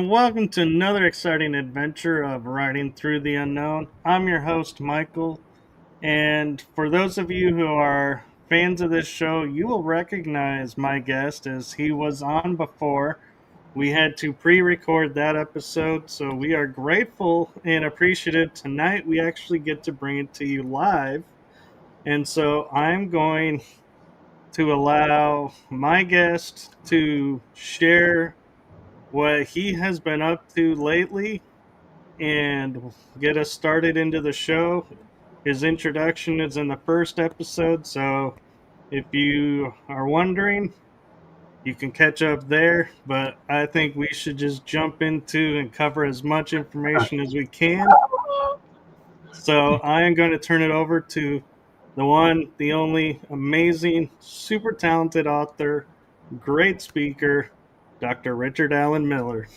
and welcome to another exciting adventure of Riding Through the Unknown. I'm your host, Michael, and for those of you who are fans of this show, you will recognize my guest as he was on before. We had to pre-record that episode, so we are grateful and appreciative. Tonight, we actually get to bring it to you live, and so I'm going to allow my guest to share what he has been up to lately and get us started into the show. His introduction is in the first episode, so if you are wondering, you can catch up there, but I think we should just jump into and cover as much information as we can. So I am going to turn it over to the one, the only, amazing, super talented author, great speaker, Dr. Richard Allen Miller.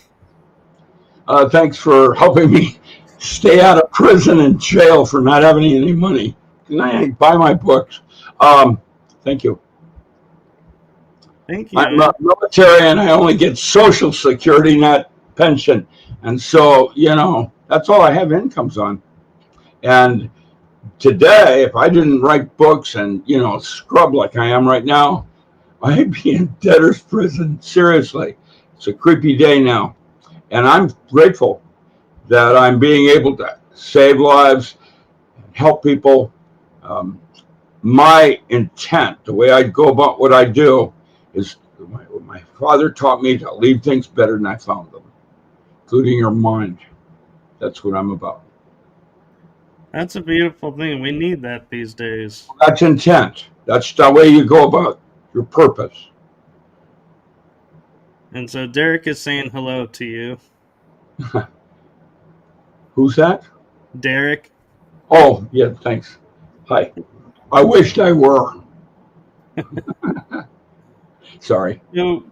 Thanks for helping me stay out of prison and jail for not having any money. Can I buy my books? Thank you. Thank you. I'm military and I only get Social Security, not pension. And so, that's all I have incomes on. And today, if I didn't write books and, scrub like I am right now, I'd be in debtor's prison. Seriously. It's a creepy day now. And I'm grateful that I'm being able to save lives, help people. My intent, the way I go about what I do, is my father taught me to leave things better than I found them, including your mind. That's what I'm about. That's a beautiful thing. We need that these days. That's intent. That's the way you go about your purpose. And so Derek is saying hello to you. Who's that? Derek. Oh, yeah, thanks. Hi. I wished I were. Sorry. So,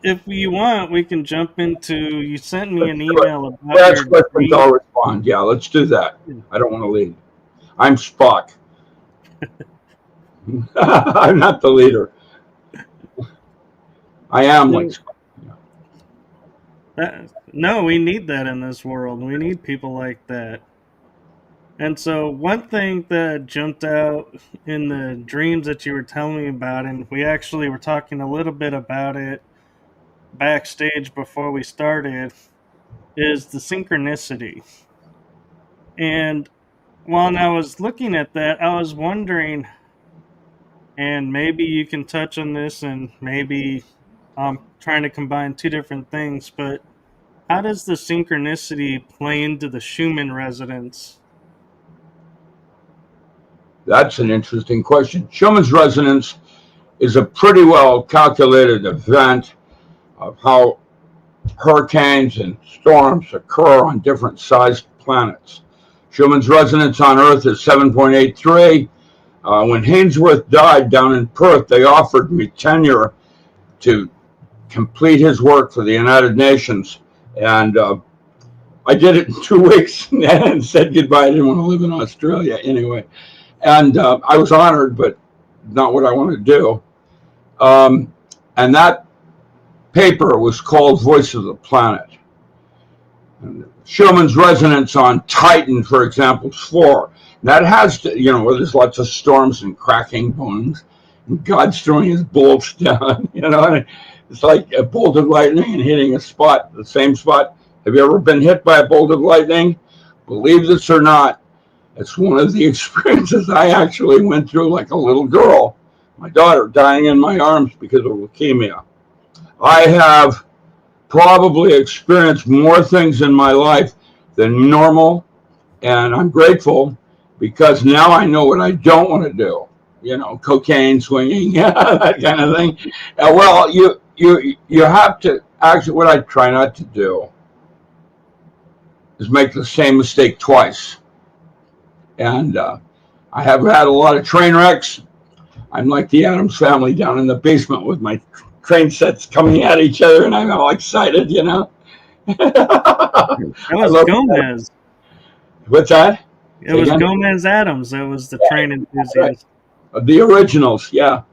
if you want, we can jump into. You sent me an email about That's your questions. I'll respond. Yeah, let's do that. I don't want to lead. I'm Spock. I'm not the leader. I am like Spock. No, we need that in this world. We need people like that. And so one thing that jumped out in the dreams that you were telling me about, and we actually were talking a little bit about it backstage before we started, is the synchronicity. And while I was looking at that, I was wondering, and maybe you can touch on this, and maybe I'm trying to combine two different things, but how does the synchronicity play into the Schumann resonance? That's an interesting question. Schumann's resonance is a pretty well calculated event of how hurricanes and storms occur on different sized planets. Schumann's resonance on Earth is 7.83. When Hainsworth died down in Perth, they offered me tenure to complete his work for the United Nations. And I did it in 2 weeks and said goodbye. I didn't want to live in Australia anyway. And I was honored, but not what I want to do. And that paper was called Voice of the Planet. And Schumann's resonance on Titan, for example, is 4. That has to, where there's lots of storms and cracking bones, and God's throwing his bolts down, and it's like a bolt of lightning and hitting a spot, the same spot. Have you ever been hit by a bolt of lightning? Believe this or not, it's one of the experiences I actually went through like a little girl. My daughter dying in my arms because of leukemia. I have probably experienced more things in my life than normal, and I'm grateful because now I know what I don't want to do. Cocaine, swinging, that kind of thing. Well, you have to actually. What I try not to do is make the same mistake twice. And I have had a lot of train wrecks. I'm like the Addams Family down in the basement with my train sets coming at each other, and I'm all excited, That was Gomez. What's that? It was Gomez Addams. That was the train enthusiast. Right. The originals, yeah.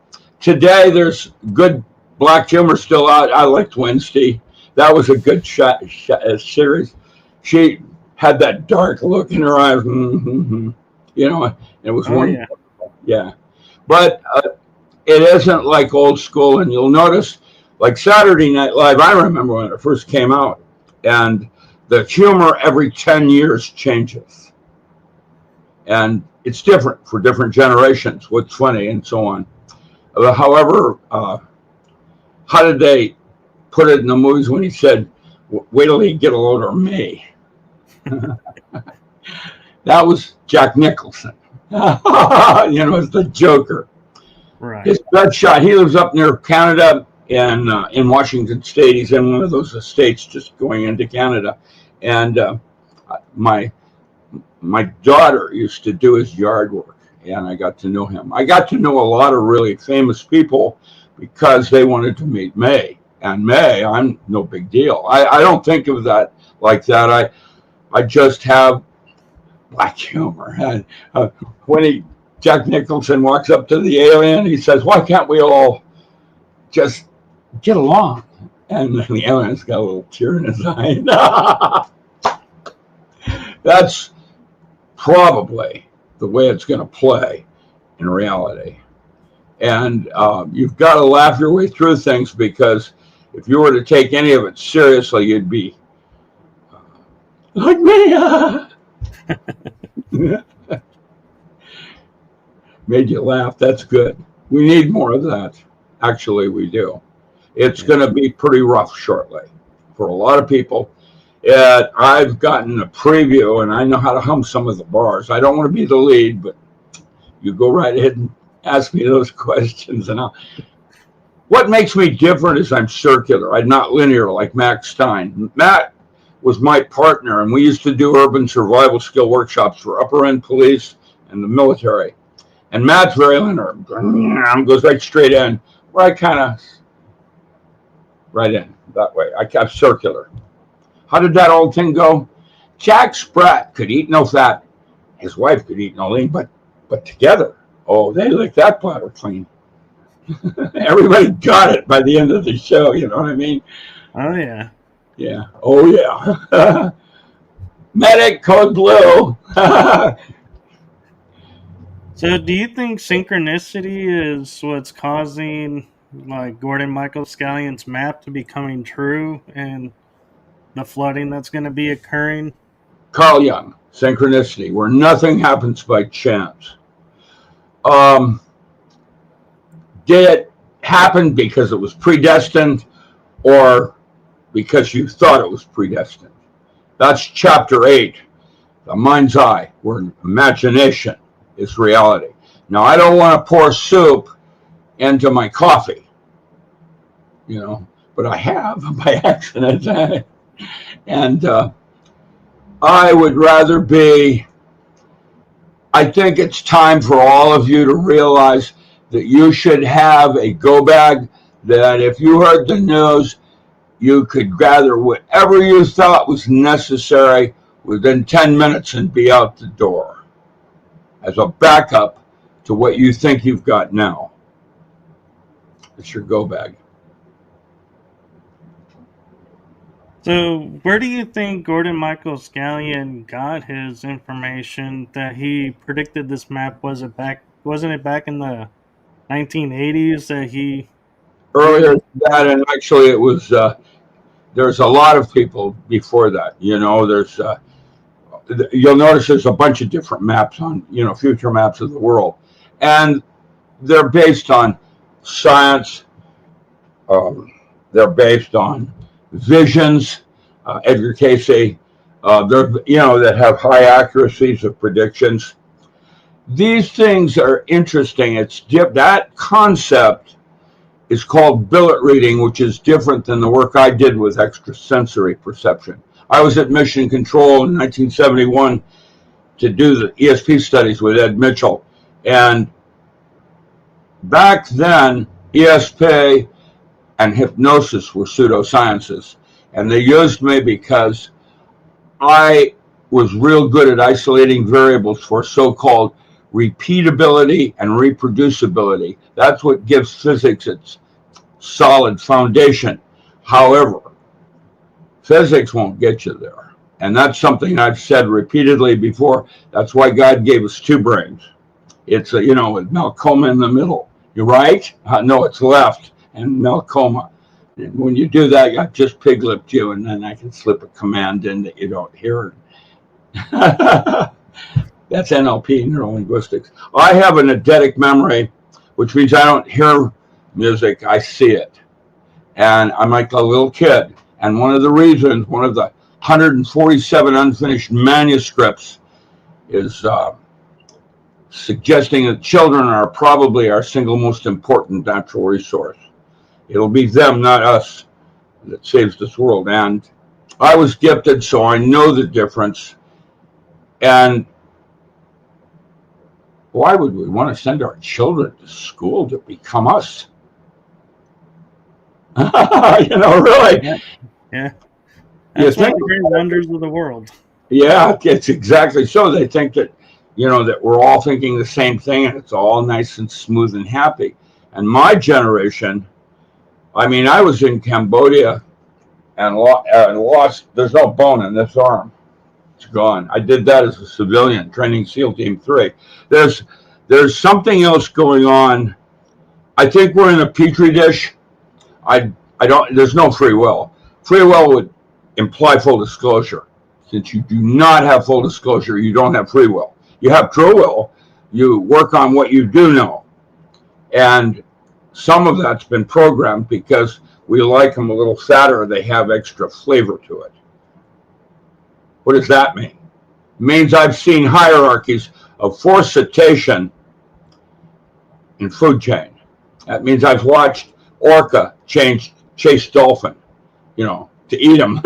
Today, there's good black humor still out. I liked Wednesday. that was a good series. She had that dark look in her eyes, you know. It was Oh yeah. wonderful. Yeah, but it isn't like old school, and you'll notice, like Saturday Night Live. I remember when it first came out, and the humor every 10 years changes, and it's different for different generations. What's funny and so on. However, how did they put it in the movies when he said, "Wait till he get a load of me"? That was Jack Nicholson. As the Joker. Right. His best shot. He lives up near Canada in Washington State. He's in one of those estates just going into Canada, and my daughter used to do his yard work, and I got to know him. I got to know a lot of really famous people because they wanted to meet May. And May, I'm no big deal. I don't think of that like that. I just have black humor. And when Jack Nicholson walks up to the alien, he says, "Why can't we all just get along?" And the alien's got a little tear in his eye. That's probably the way it's going to play in reality. And you've got to laugh your way through things, because if you were to take any of it seriously, you'd be like me. Made you laugh. That's good. We need more of that. Actually, we do. It's going to be pretty rough shortly for a lot of people. I've gotten a preview, and I know how to hum some of the bars. I don't want to be the lead, but you go right ahead and ask me those questions. And what makes me different is I'm circular. I'm not linear like Max Stein. Matt was my partner, and we used to do urban survival skill workshops for upper end police and the military. And Matt's very linear, goes right straight in, where I kind of right in that way. I kept circular. How did that old thing go? Jack Sprat could eat no fat. His wife could eat no lean, but together, oh, they licked that platter clean. Everybody got it by the end of the show, you know what I mean? Oh yeah. Yeah. Oh yeah. Medic code blue. So do you think synchronicity is what's causing like Gordon Michael Scallion's map to be coming true and the flooding that's going to be occurring? Carl Jung, synchronicity, where nothing happens by chance. Did it happen because it was predestined, or because you thought it was predestined? That's chapter 8, the mind's eye, where imagination is reality. Now, I don't want to pour soup into my coffee, but I have by accident. And I would rather I think it's time for all of you to realize that you should have a go bag, that if you heard the news, you could gather whatever you thought was necessary within 10 minutes and be out the door as a backup to what you think you've got now. It's your go bag. So where do you think Gordon Michael Scallion got his information that he predicted this map? Wasn't it back in the 1980s that he... Earlier than that, and actually it was, there's a lot of people before that. There's, you'll notice there's a bunch of different maps on, future maps of the world. And they're based on science. They're based on visions, Edgar Cayce, that have high accuracies of predictions. These things are interesting. That concept is called billet reading, which is different than the work I did with extrasensory perception. I was at Mission Control in 1971 to do the ESP studies with Ed Mitchell. And back then, ESP and hypnosis were pseudosciences. And they used me because I was real good at isolating variables for so-called repeatability and reproducibility. That's what gives physics its solid foundation. However, Physics won't get you there. And that's something I've said repeatedly before. That's why God gave us two brains. It's, with Malcoma in the middle. You're right? No, it's left and Malcoma. And when you do that, I just pig-lipped you, and then I can slip a command in that you don't hear. That's NLP, neurolinguistics. I have an eidetic memory, which means I don't hear music, I see it. And I'm like a little kid. And one of the 147 unfinished manuscripts is suggesting that children are probably our single most important natural resource. It'll be them, not us, that saves this world. And I was gifted, so I know the difference. And why would we want to send our children to school to become us? Really? Yeah. That's one of the great wonders of the world. Yeah, it's exactly so. They think that, that we're all thinking the same thing and it's all nice and smooth and happy. And my generation, I was in Cambodia and lost, there's no bone in this arm. It's gone. I did that as a civilian, training SEAL Team 3. There's something else going on. I think we're in a petri dish. There's no free will. Free will would imply full disclosure. Since you do not have full disclosure, you don't have free will. You have true will. You work on what you do know. And some of that's been programmed because we like them a little fatter. They have extra flavor to it. What does that mean? It means I've seen hierarchies of force citation in food chain. That means I've watched orca chase dolphin, to eat them,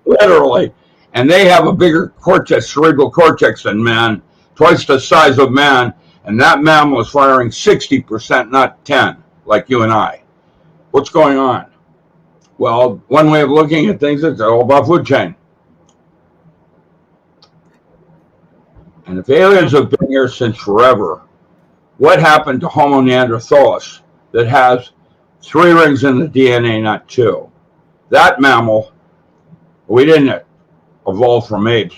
literally. And they have a bigger cerebral cortex than man, twice the size of man, and that mammal is firing 60%, not 10, like you and I. What's going on? Well, one way of looking at things is all about food chain. And if aliens have been here since forever, what happened to Homo neanderthalis that has 3 rings in the DNA, not 2? That mammal, we didn't evolve from apes.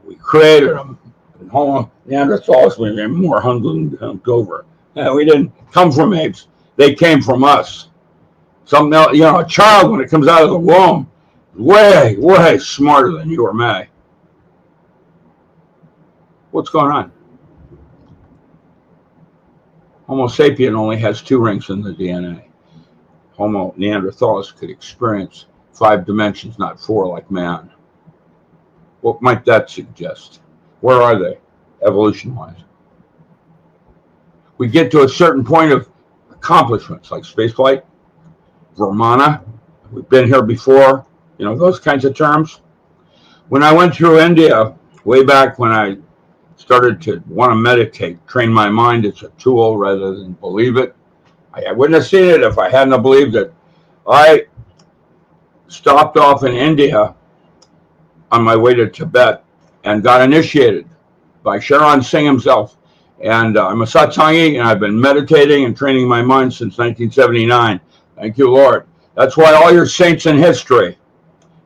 We created them. And Homo neanderthalis, we were more hungry than over. We didn't come from apes. They came from us. Something else, a child, when it comes out of the womb, way, way smarter than you or me. What's going on? Homo sapien only has 2 rings in the DNA. Homo neanderthalis could experience 5 dimensions, not 4 like man. What might that suggest? Where are they, evolution-wise? We get to a certain point of accomplishments, like spaceflight, Vimana, we've been here before, those kinds of terms. When I went through India, way back when I started to want to meditate, train my mind as a tool rather than believe it. I wouldn't have seen it if I hadn't believed it. I stopped off in India on my way to Tibet and got initiated by Sharon Singh himself. And I'm a satsangi, and I've been meditating and training my mind since 1979. Thank you, Lord. That's why all your saints in history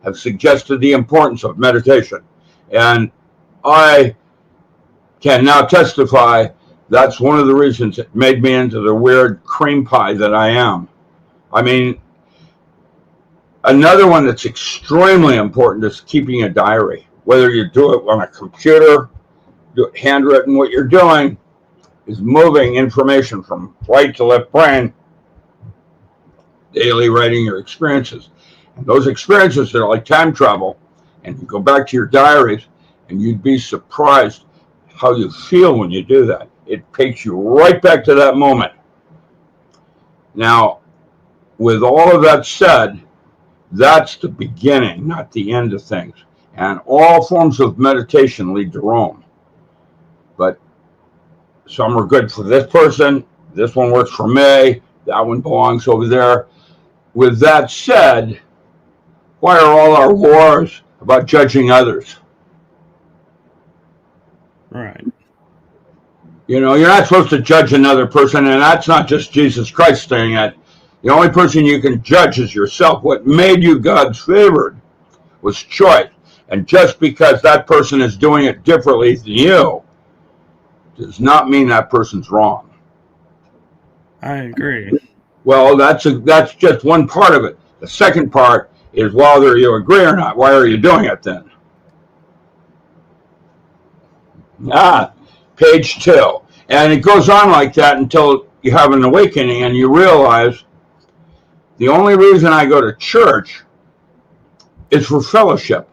have suggested the importance of meditation. And I can now testify that's one of the reasons it made me into the weird cream pie that I am. Another one that's extremely important is keeping a diary. Whether you do it on a computer, do it handwritten, what you're doing is moving information from right to left brain, daily writing your experiences. And those experiences are like time travel, and you go back to your diaries, and you'd be surprised how you feel when you do that. It takes you right back to that moment. Now, with all of that said, that's the beginning, not the end of things. And all forms of meditation lead to Rome. But some are good for this person, this one works for me, that one belongs over there. With that said, why are all our wars about judging others? Right. You're not supposed to judge another person, and that's not just Jesus Christ saying it. The only person you can judge is yourself. What made you God's favored was choice. And just because that person is doing it differently than you does not mean that person's wrong. I agree. Well, that's just one part of it. The second part is whether you agree or not. Why are you doing it then? Page 2. And it goes on like that until you have an awakening and you realize the only reason I go to church is for fellowship.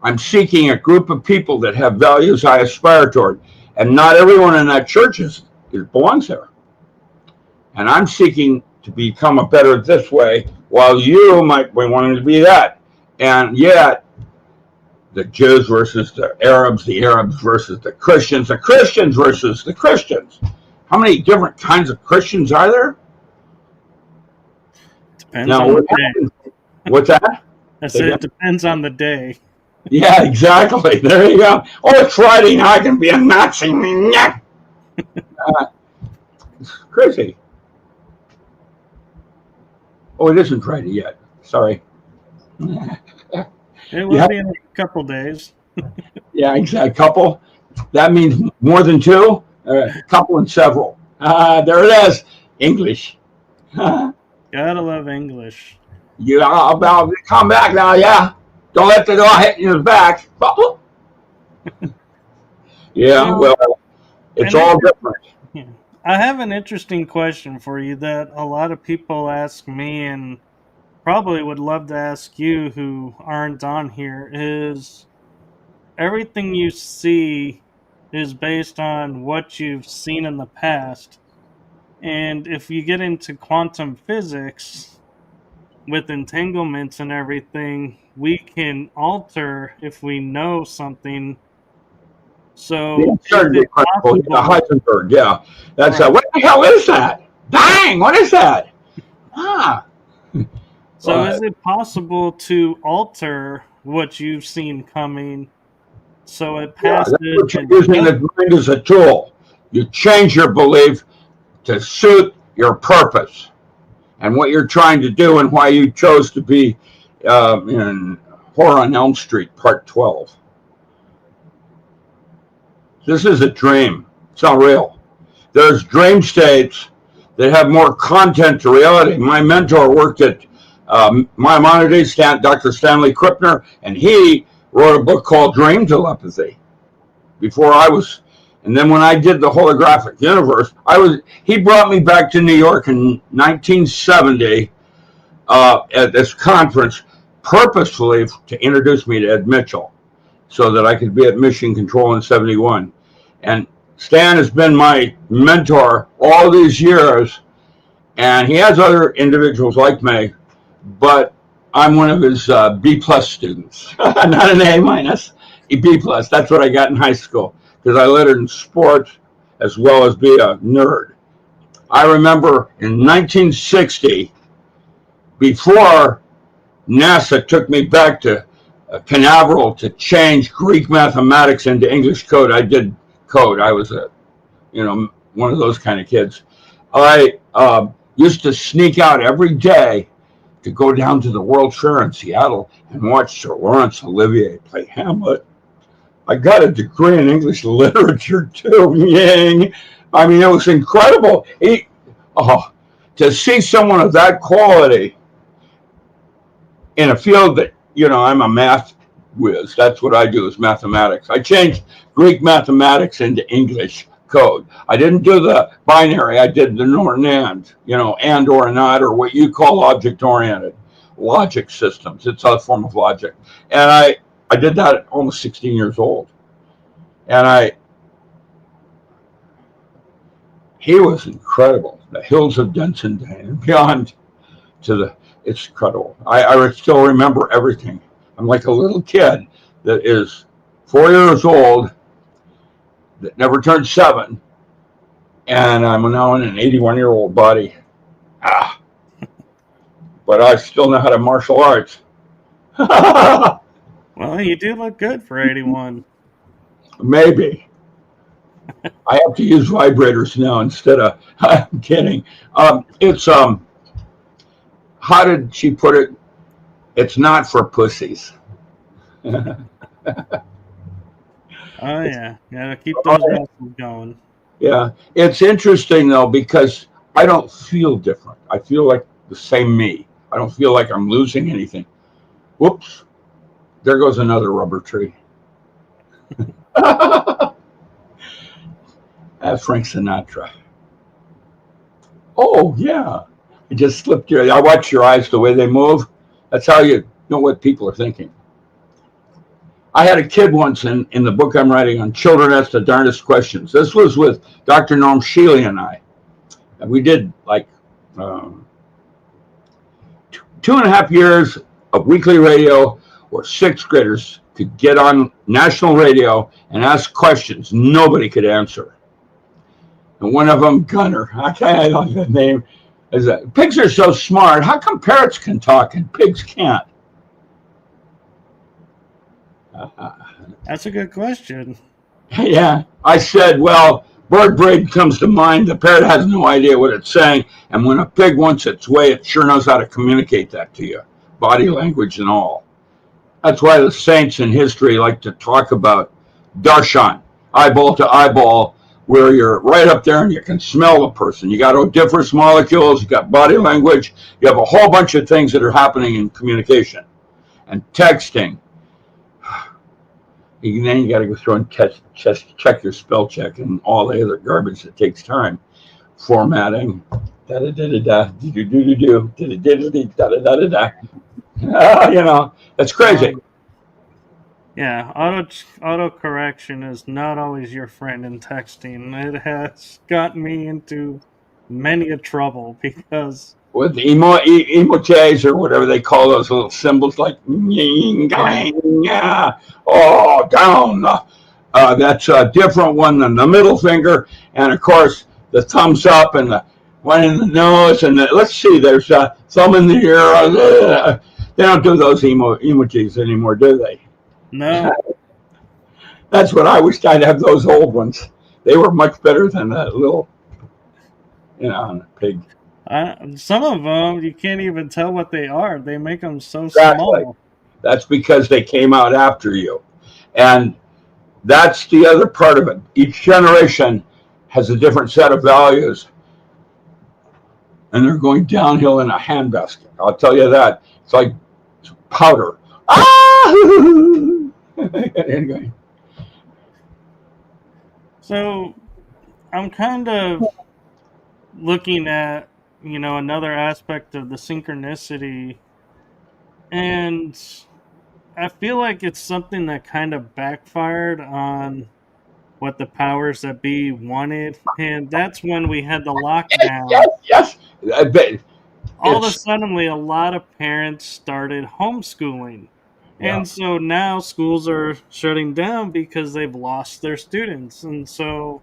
I'm seeking a group of people that have values I aspire toward. And not everyone in that church belongs there. And I'm seeking to become a better this way, while you might be wanting to be that. And yet, the Jews versus the Arabs versus the Christians versus the Christians. How many different kinds of Christians are there? Depends on the day. What's that? I said it depends on the day. Yeah, exactly. There you go. Oh, it's Friday now. I can be a Nazi. It's crazy. Oh, it isn't Friday yet. Sorry. It will be in a couple days. Yeah, exactly. Couple. That means more than two. Couple and several. There it is. English. Gotta love English. About come back now. Yeah. Don't let the door hit in your back. Yeah. Well, it's all different. Yeah. I have an interesting question for you that a lot of people ask me and probably would love to ask you who aren't on here is everything you see is based on what you've seen in the past. And if you get into quantum physics with entanglements and everything, we can alter if we know something. So the Heisenberg, yeah. That's right. What the hell is that? Dang, what is that? So is it possible to alter what you've seen coming so it passes? Yeah, that's what you're using the mind as a tool. You change your belief to suit your purpose and what you're trying to do and why you chose to be in Horror on Elm Street, Part 12. This is a dream. It's not real. There's dream states that have more content to reality. My mentor worked at Maimonides, Dr. Stanley Krippner, and he wrote a book called Dream Telepathy before I was. And then when I did the Holographic Universe, he brought me back to New York in 1970 at this conference purposefully to introduce me to Ed Mitchell so that I could be at Mission Control in 71. And Stan has been my mentor all these years, and he has other individuals like me, but I'm one of his B+ students, not an A-, a B+. That's what I got in high school, because I lettered in sports as well as be a nerd. I remember in 1960, before NASA took me back to Canaveral to change Greek mathematics into English code, I did code. I was one of those kind of kids. I used to sneak out every day to go down to the World's Fair in Seattle and watch Sir Laurence Olivier play Hamlet. I got a degree in English literature too. Yang. I mean, it was incredible. To see someone of that quality in a field that, I'm a math whiz. That's what I do, is mathematics. I changed Greek mathematics into English code. I didn't do the binary. I did the nor and, and or not, or what you call object-oriented logic systems. It's a form of logic. And I did that at almost 16 years old. And he was incredible. The hills of Dunsandane and beyond it's incredible. I still remember everything. I'm like a little kid that is 4 years old that never turned 7, and I'm now in an 81-year-old body. But I still know how to martial arts. Well, you do look good for 81. Maybe. I have to use vibrators now instead of. I'm kidding. how did she put it? It's not for pussies. Oh yeah, gotta keep those muscles going. Yeah, it's interesting though because I don't feel different. I feel like the same me. I don't feel like I'm losing anything. Whoops! There goes another rubber tree. That's Frank Sinatra. Oh yeah, it just slipped your. I watch your eyes the way they move. That's how you know what people are thinking. I had a kid once in the book I'm writing on Children Ask the Darndest Questions. This was with Dr. Norm Shealy and I. And we did like 2.5 years of weekly radio where sixth graders could get on national radio and ask questions nobody could answer. And one of them, Gunner, I like that name, is that pigs are so smart. How come parrots can talk and pigs can't? That's a good question. Yeah, I said, well, bird brain comes to mind. The parrot has no idea what it's saying, and when a pig wants its way, it sure knows how to communicate that to you, body language and all. That's why the saints in history like to talk about darshan, eyeball to eyeball, where you're right up there and you can smell the person. You got odoriferous molecules, you got body language, you have a whole bunch of things that are happening in communication. And texting. Then you got to go through and check your spell check and all the other garbage that takes time. Formatting. That's crazy. Yeah, auto correction is not always your friend in texting. It has gotten me into many a trouble because with the emojis or whatever they call those little symbols like oh down. That's a different one than the middle finger, and of course the thumbs up and the one in the nose, and let's see, there's a thumb in the ear. They don't do those emojis anymore, do they? No. That's what I wish I'd have, those old ones. They were much better than that little, pig. Some of them, you can't even tell what they are. They make them so small. That's because they came out after you. And that's the other part of it. Each generation has a different set of values. And they're going downhill in a handbasket. I'll tell you that. It's like powder. Anyway. So I'm kind of looking at, another aspect of the synchronicity, and I feel like it's something that kind of backfired on what the powers that be wanted, and that's when we had the lockdown. Yes. I bet. All of a sudden, a lot of parents started homeschooling. Yeah. And so now schools are shutting down because they've lost their students. And so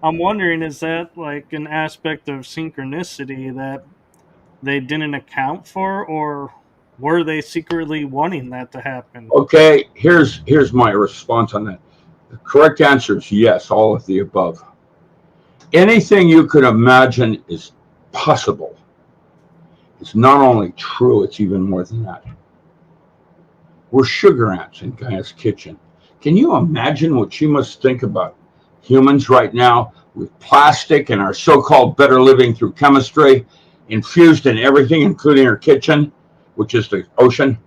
I'm wondering, is that like an aspect of synchronicity that they didn't account for, or were they secretly wanting that to happen? Okay, here's my response on that. The correct answer is yes, all of the above. Anything you could imagine is possible. It's not only true, it's even more than that. We're sugar ants in Gaia's kitchen. Can you imagine what she must think about humans right now with plastic and our so-called better living through chemistry infused in everything, including her kitchen, which is the ocean?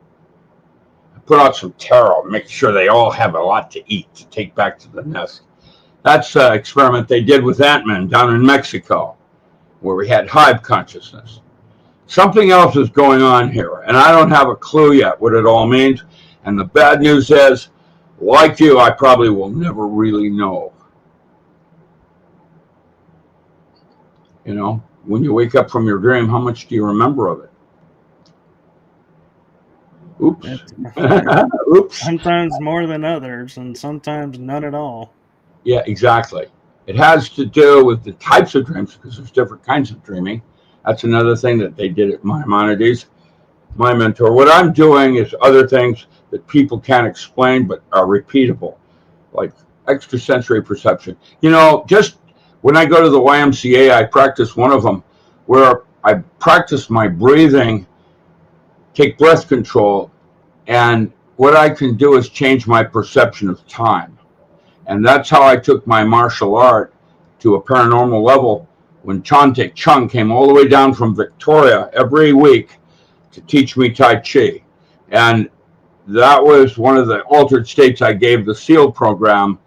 Put out some taro, make sure they all have a lot to eat to take back to the nest. That's an experiment they did with Ant-Man down in Mexico, where we had hive consciousness. Something else is going on here, and I don't have a clue yet what it all means. And the bad news is, like you, I probably will never really know. When you wake up from your dream, how much do you remember of it? Oops. Oops. Sometimes more than others, and sometimes none at all. Yeah, exactly. It has to do with the types of dreams, because there's different kinds of dreaming. That's another thing that they did at Maimonides, my mentor. What I'm doing is other things that people can't explain but are repeatable, like extrasensory perception. Just when I go to the YMCA, I practice one of them where I practice my breathing take breath control, and what I can do is change my perception of time. And that's how I took my martial art to a paranormal level when Chantek Chung came all the way down from Victoria every week to teach me Tai Chi. And that was one of the altered states I gave the SEAL program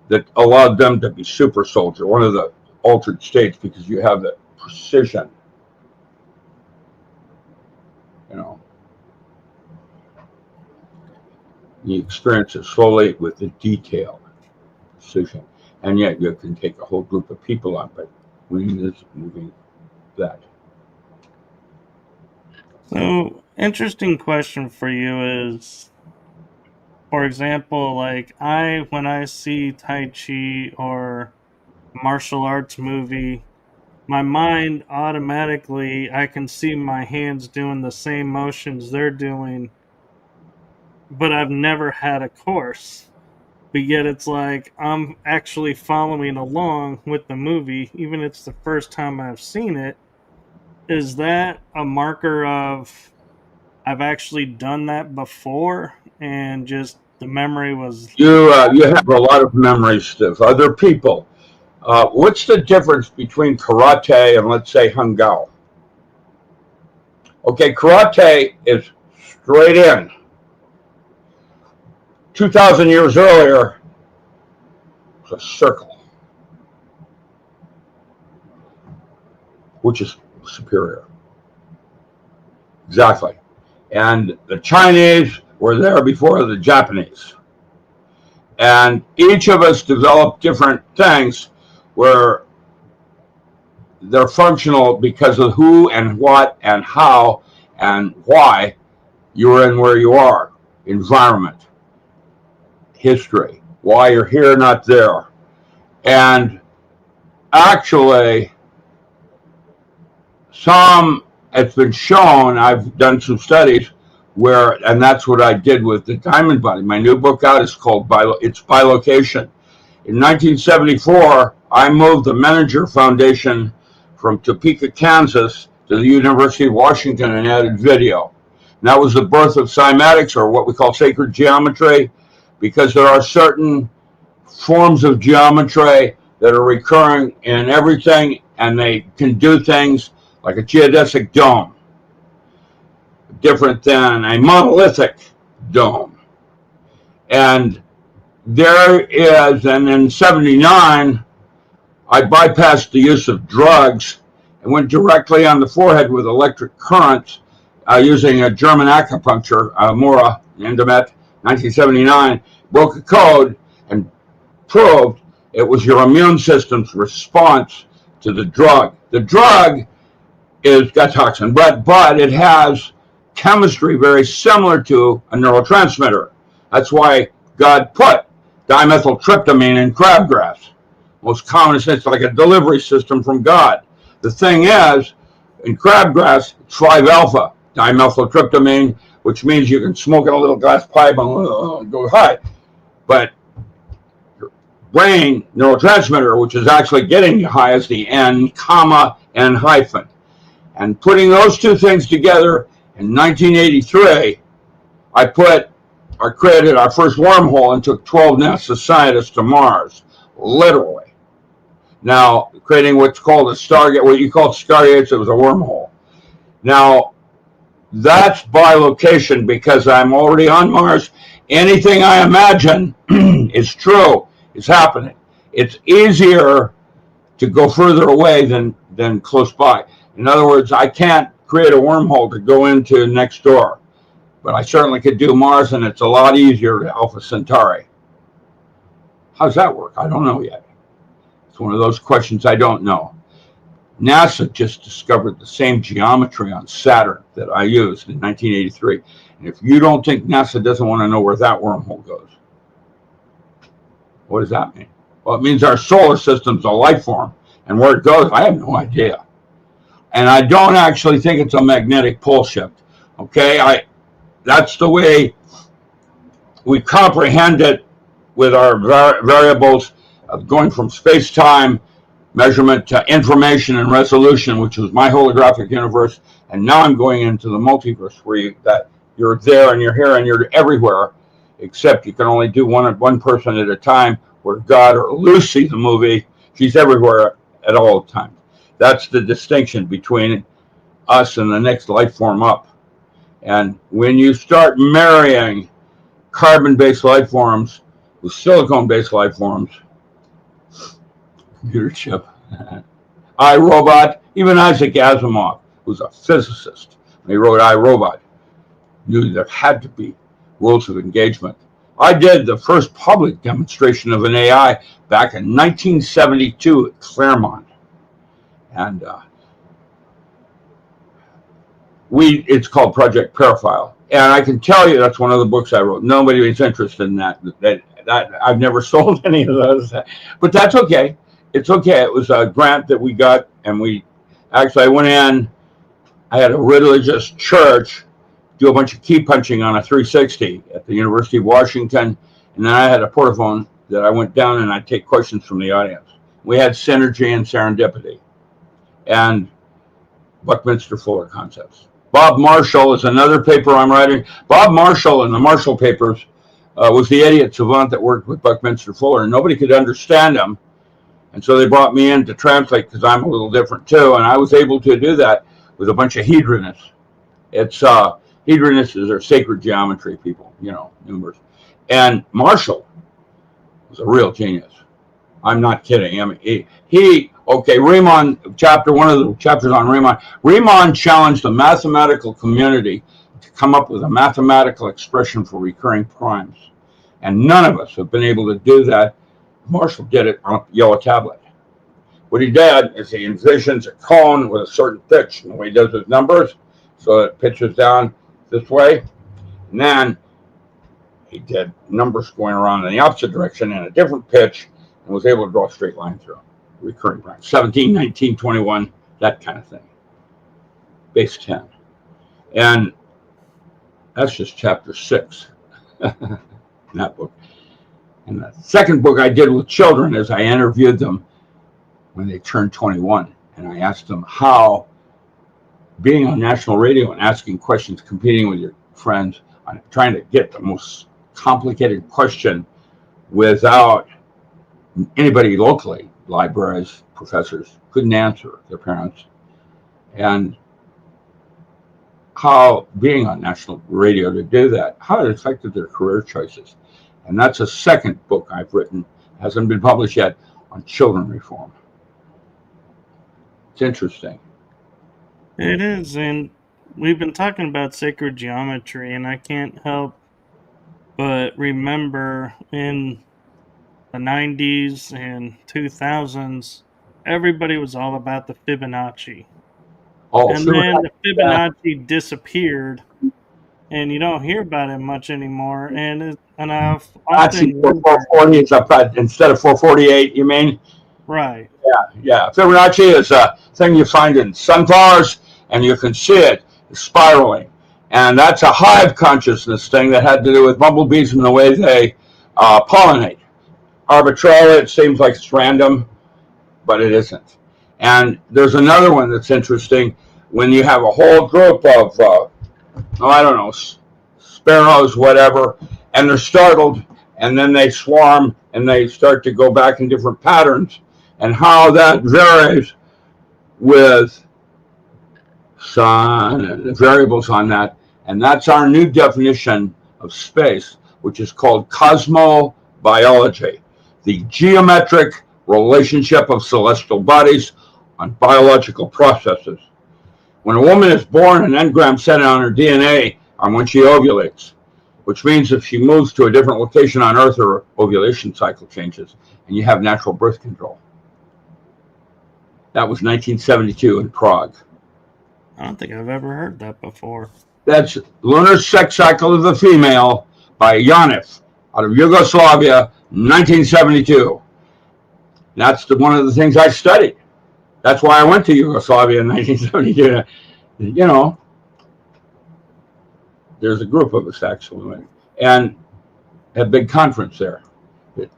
that allowed them to be super soldier, one of the altered states, because you have the precision, you know. You experience it slowly with the detail, precision, and yet you can take a whole group of people on, but moving this, moving that. So, interesting question for you is, for example, like when I see Tai Chi or martial arts movie, my mind automatically, I can see my hands doing the same motions they're doing, but I've never had a course. But yet it's like I'm actually following along with the movie, even if it's the first time I've seen it. Is that a marker of I've actually done that before and just the memory was... You have a lot of memories of other people. What's the difference between karate and, let's say, hangao? Okay, karate is straight in. 2,000 years earlier, it was a circle, which is superior. Exactly. And the Chinese were there before the Japanese. And each of us developed different things where they're functional because of who and what and how and why you're in where you are. Environment, history, why you're here, not there. And actually, it's been shown, I've done some studies where, and that's what I did with the Diamond Body. My new book out is called It's Bilocation. In 1974, I moved the Menninger Foundation from Topeka, Kansas to the University of Washington and added video. And that was the birth of cymatics, or what we call sacred geometry, because there are certain forms of geometry that are recurring in everything, and they can do things like a geodesic dome, different than a monolithic dome. And there is, and in 79, I bypassed the use of drugs and went directly on the forehead with electric currents using a German acupuncture, Mora, Endomet, 1979, broke a code and proved it was your immune system's response to the drug. The drug is got toxin, but it has chemistry very similar to a neurotransmitter. That's why God put dimethyltryptamine in crabgrass. Most common, it's like a delivery system from God. The thing is, in crabgrass, it's 5-alpha dimethyltryptamine, which means you can smoke in a little glass pipe and go high. But your brain neurotransmitter, which is actually getting you high, is the N, comma, N hyphen. And putting those two things together in 1983, I created our first wormhole and took 12 NASA scientists to Mars, literally. Now, creating what's called a Stargate, what you call Stargates, it was a wormhole. Now, that's bilocation because I'm already on Mars. Anything I imagine is true, is happening. It's easier to go further away than close by. In other words, I can't create a wormhole to go into next door, but I certainly could do Mars, and it's a lot easier to Alpha Centauri. How does that work? I don't know yet. It's one of those questions I don't know. NASA just discovered the same geometry on Saturn that I used in 1983. And if you don't think NASA doesn't want to know where that wormhole goes, what does that mean? Well, it means our solar system's a life form, and where it goes, I have no idea. And I don't actually think it's a magnetic pole shift. Okay, that's the way we comprehend it with our variables of going from space-time measurement to information and resolution, which was my holographic universe, And now I'm going into the multiverse where you're there and you're here and you're everywhere, except you can only do one person at a time, where God or Lucy, the movie, she's everywhere at all times. That's the distinction between us and the next life form up. And when you start marrying carbon-based life forms with silicone-based life forms, computer chip, iRobot, even Isaac Asimov, who's a physicist, when he wrote iRobot, knew there had to be rules of engagement. I did the first public demonstration of an AI back in 1972 at Claremont. And it's called Project Paraphile. And I can tell you that's one of the books I wrote. Nobody is interested in that. I've never sold any of those. But that's okay. It's okay. It was a grant that we got, and I went in, I had a religious church do a bunch of key punching on a 360 at the University of Washington, and then I had a portaphone that I went down and I'd take questions from the audience. We had synergy and serendipity and Buckminster Fuller concepts. Bob Marshall is another paper I'm writing. Bob Marshall in the Marshall papers was the idiot savant that worked with Buckminster Fuller, and nobody could understand him. And so they brought me in to translate because I'm a little different too, and I was able to do that with a bunch of hedronists. Hedronists are sacred geometry people, numbers. And Marshall was a real genius. I'm not kidding. I mean, Riemann, one of the chapters on Riemann. Riemann challenged the mathematical community to come up with a mathematical expression for recurring primes. And none of us have been able to do that. Marshall did it on a yellow tablet. What he did is he envisions a cone with a certain pitch, and the way he does his numbers, so it pitches down this way. And then he did numbers going around in the opposite direction in a different pitch, and was able to draw a straight line through recurring primes. 17, 19, 21, that kind of thing. Base 10. And that's just chapter 6 in that book. And the second book I did with children is I interviewed them when they turned 21. And I asked them how being on national radio and asking questions, competing with your friends, trying to get the most complicated question without anybody locally, libraries, professors, couldn't answer, their parents. And how being on national radio to do that, how it affected their career choices. And that's a second book I've written, hasn't been published yet, on children reform. It's interesting. It is, and we've been talking about sacred geometry, and I can't help but remember in the 90s and 2000s, everybody was all about the Fibonacci. And then the Fibonacci disappeared, and you don't hear about it much anymore. And I've often 440 is up instead of 448, you mean? Right. Yeah. Fibonacci is a thing you find in sunflowers, and you can see it spiraling. And that's a hive consciousness thing that had to do with bumblebees and the way they pollinate. Arbitrarily, it seems like it's random, but it isn't. And there's another one that's interesting when you have a whole group of, sparrows, whatever, and they're startled, and then they swarm, and they start to go back in different patterns, and how that varies with sun and the variables on that. And that's our new definition of space, which is called cosmobiology, the geometric relationship of celestial bodies on biological processes. When a woman is born, an engram set on her DNA on when she ovulates, which means if she moves to a different location on Earth, her ovulation cycle changes, and you have natural birth control. That was 1972 in Prague. I don't think I've ever heard that before. That's Lunar Sex Cycle of the Female by Janif out of Yugoslavia, 1972. That's one of the things I studied. That's why I went to Yugoslavia in 1972. There's a group of us actually, and had a big conference there. It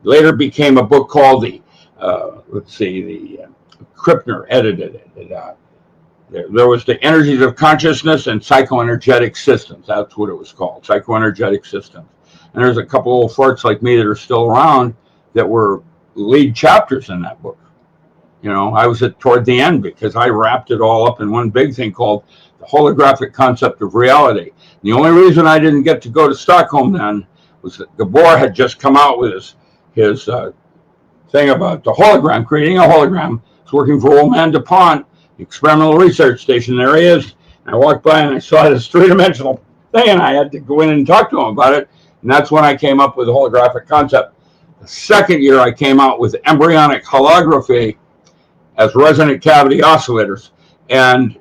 later became a book called Krippner edited it. There was the energies of consciousness and psychoenergetic systems. That's what it was called, psychoenergetic systems. And there's a couple old farts like me that are still around that were lead chapters in that book. You know, I was toward the end because I wrapped it all up in one big thing called the Holographic Concept of Reality. And the only reason I didn't get to go to Stockholm then was that Gabor had just come out with his thing about the hologram, creating a hologram. It's working for old man Dupont, the experimental research station. There he is. And I walked by and I saw this three-dimensional thing, and I had to go in and talk to him about it. And that's when I came up with the holographic concept. The second year, I came out with embryonic holography as resonant cavity oscillators. And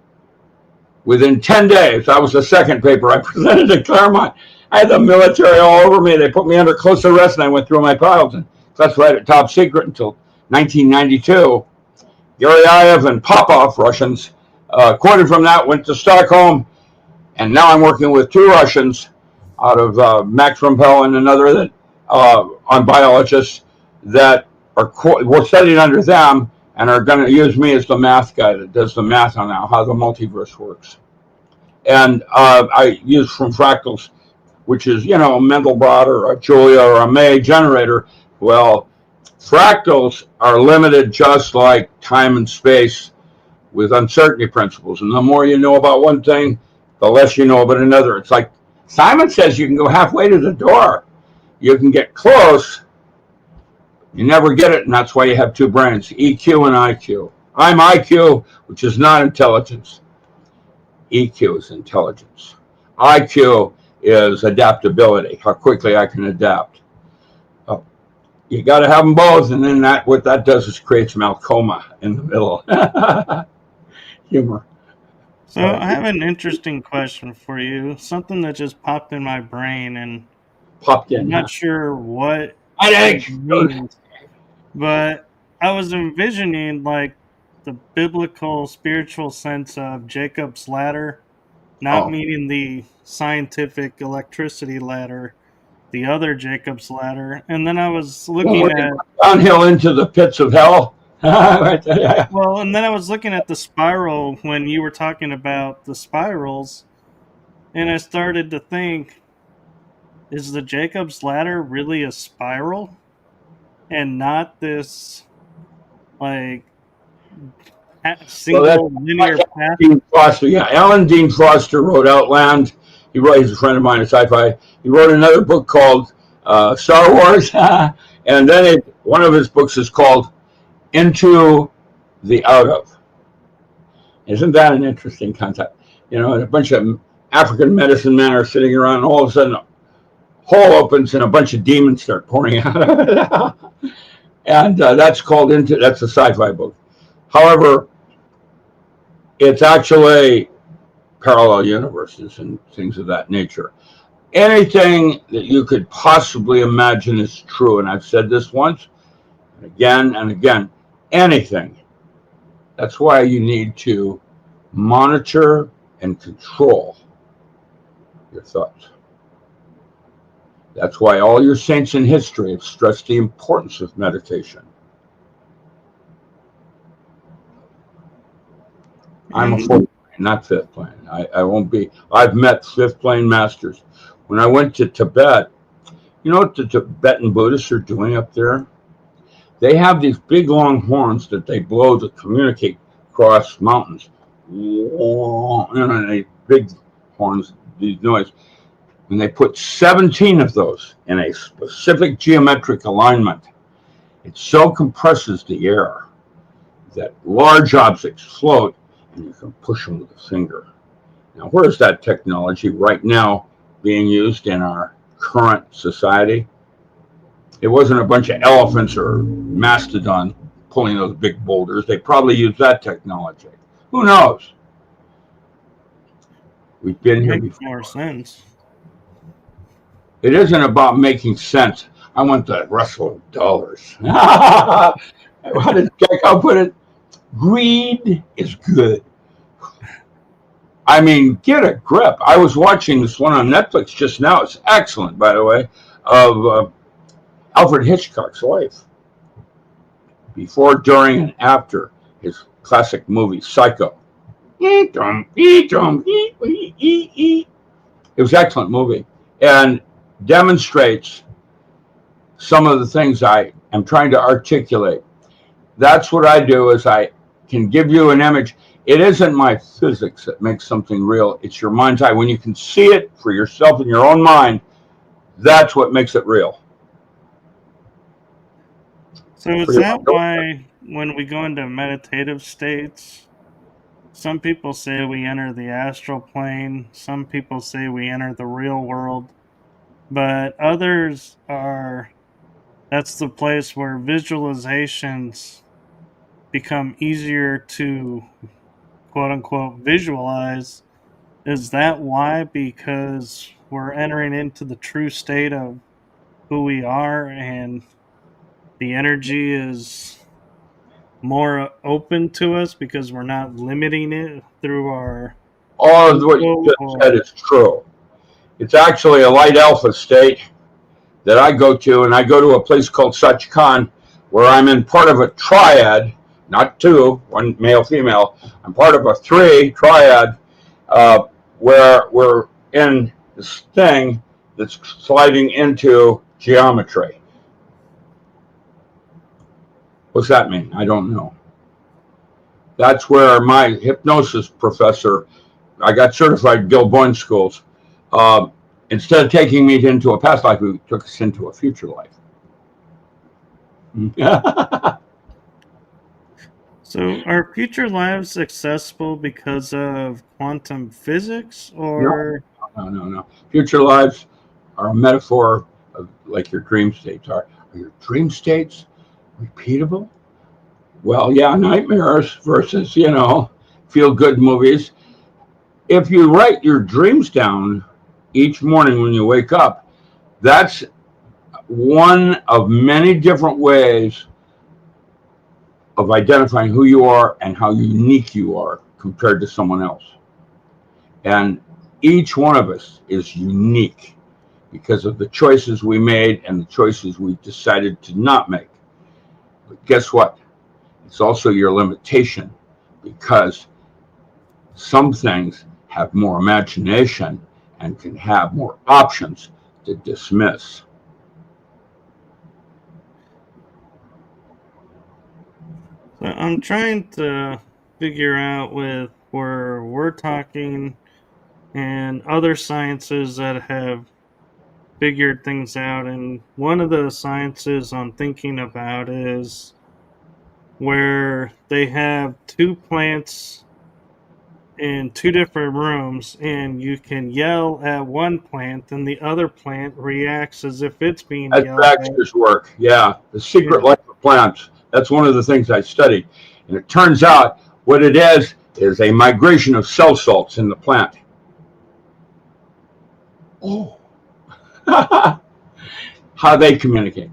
within 10 days, that was the second paper I presented at Claremont. I had the military all over me. They put me under close arrest, and I went through my files and classified it top secret until 1992. Geryaev and Popov, Russians, quoted from that, went to Stockholm, and now I'm working with two Russians out of Max Rumpel and another that on biologists that we're studying under them and are going to use me as the math guy that does the math on how the multiverse works. And I use from fractals, which is, you know, a Mendelbrot or a Julia or a May generator. Well, fractals are limited just like time and space with uncertainty principles. And the more you know about one thing, the less you know about another. It's like Simon says you can go halfway to the door. You can get close. You never get it, and that's why you have two brains, EQ and IQ. I'm IQ, which is not intelligence. EQ is intelligence. IQ is adaptability, how quickly I can adapt. You got to have them both, and then what that does is creates Malcoma in the middle. Humor. So I have an interesting question for you, something that just popped in my brain, and I'm not sure what it means, but I was envisioning like the biblical spiritual sense of Jacob's ladder, not meaning the scientific electricity ladder, the other Jacob's ladder. And then I was looking at downhill into the pits of hell. Well, and then I was looking at the spiral when you were talking about the spirals, and I started to think, is the Jacob's ladder really a spiral and not this like single linear path? Dean Foster, yeah, Alan Dean Foster wrote Outland. He's a friend of mine at Sci-Fi. He wrote another book called Star Wars, and then one of his books is called Into the Out of. Isn't that an interesting concept? You know, a bunch of African medicine men are sitting around, and all of a sudden, a hole opens and a bunch of demons start pouring out of it. And that's a sci-fi book. However, it's actually parallel universes and things of that nature. Anything that you could possibly imagine is true, and I've said this once, and again, anything. That's why you need to monitor and control your thoughts. That's why all your saints in history have stressed the importance of meditation. I'm a fourth plane, not fifth plane. I won't be. I've met fifth plane masters. When I went to Tibet, you know what the Tibetan Buddhists are doing up there? They have these big long horns that they blow to communicate across mountains. And big horns, these noise. And they put 17 of those in a specific geometric alignment. It so compresses the air that large objects float, and you can push them with a finger. Now, where's that technology right now being used in our current society? It wasn't a bunch of elephants or mastodon pulling those big boulders. They probably used that technology. Who knows? We've been here before. More sense. It isn't about making sense. I want the rustle of dollars. How did Jacob put it? Greed is good. I mean, get a grip. I was watching this one on Netflix just now. It's excellent, by the way, of Alfred Hitchcock's life. Before, during, and after his classic movie, Psycho. Eat them, eat them, eat, eat, eat, eat. It was an excellent movie and demonstrates some of the things I am trying to articulate. That's what I do is I can give you an image. It isn't my physics that makes something real. It's your mind's eye. When you can see it for yourself in your own mind, that's what makes it real. So is that why when we go into meditative states, some people say we enter the astral plane, some people say we enter the real world, but others are that's the place where visualizations become easier to quote unquote visualize. Is that why? Because we're entering into the true state of who we are and the energy is more open to us because we're not limiting it through our All of what you ego just said or is true. It's actually a light alpha state that I go to, and I go to a place called Satchikan where I'm in part of a triad, not two, one male, female. I'm part of a three triad where we're in this thing that's sliding into geometry. What's that mean? I don't know. That's where my hypnosis professor, I got certified in Gil Boyne schools. Instead of taking me into a past life, he took us into a future life. so are future lives accessible because of quantum physics or No. Future lives are a metaphor of like your dream states are. Are your dream states repeatable? Well, yeah, nightmares versus, feel good movies. If you write your dreams down each morning when you wake up, that's one of many different ways of identifying who you are and how unique you are compared to someone else. And each one of us is unique because of the choices we made and the choices we decided to not make. But guess what? It's also your limitation because some things have more imagination and can have more options to dismiss. so I'm trying to figure out with where we're talking and other sciences that have figured things out. And one of the sciences I'm thinking about is where they have two plants in two different rooms, and you can yell at one plant, and the other plant reacts as if it's being That's yelled at. Baxter's work. Yeah, the Yeah. secret life of plants. That's one of the things I studied. And it turns out what it is a migration of cell salts in the plant. Oh. How they communicate.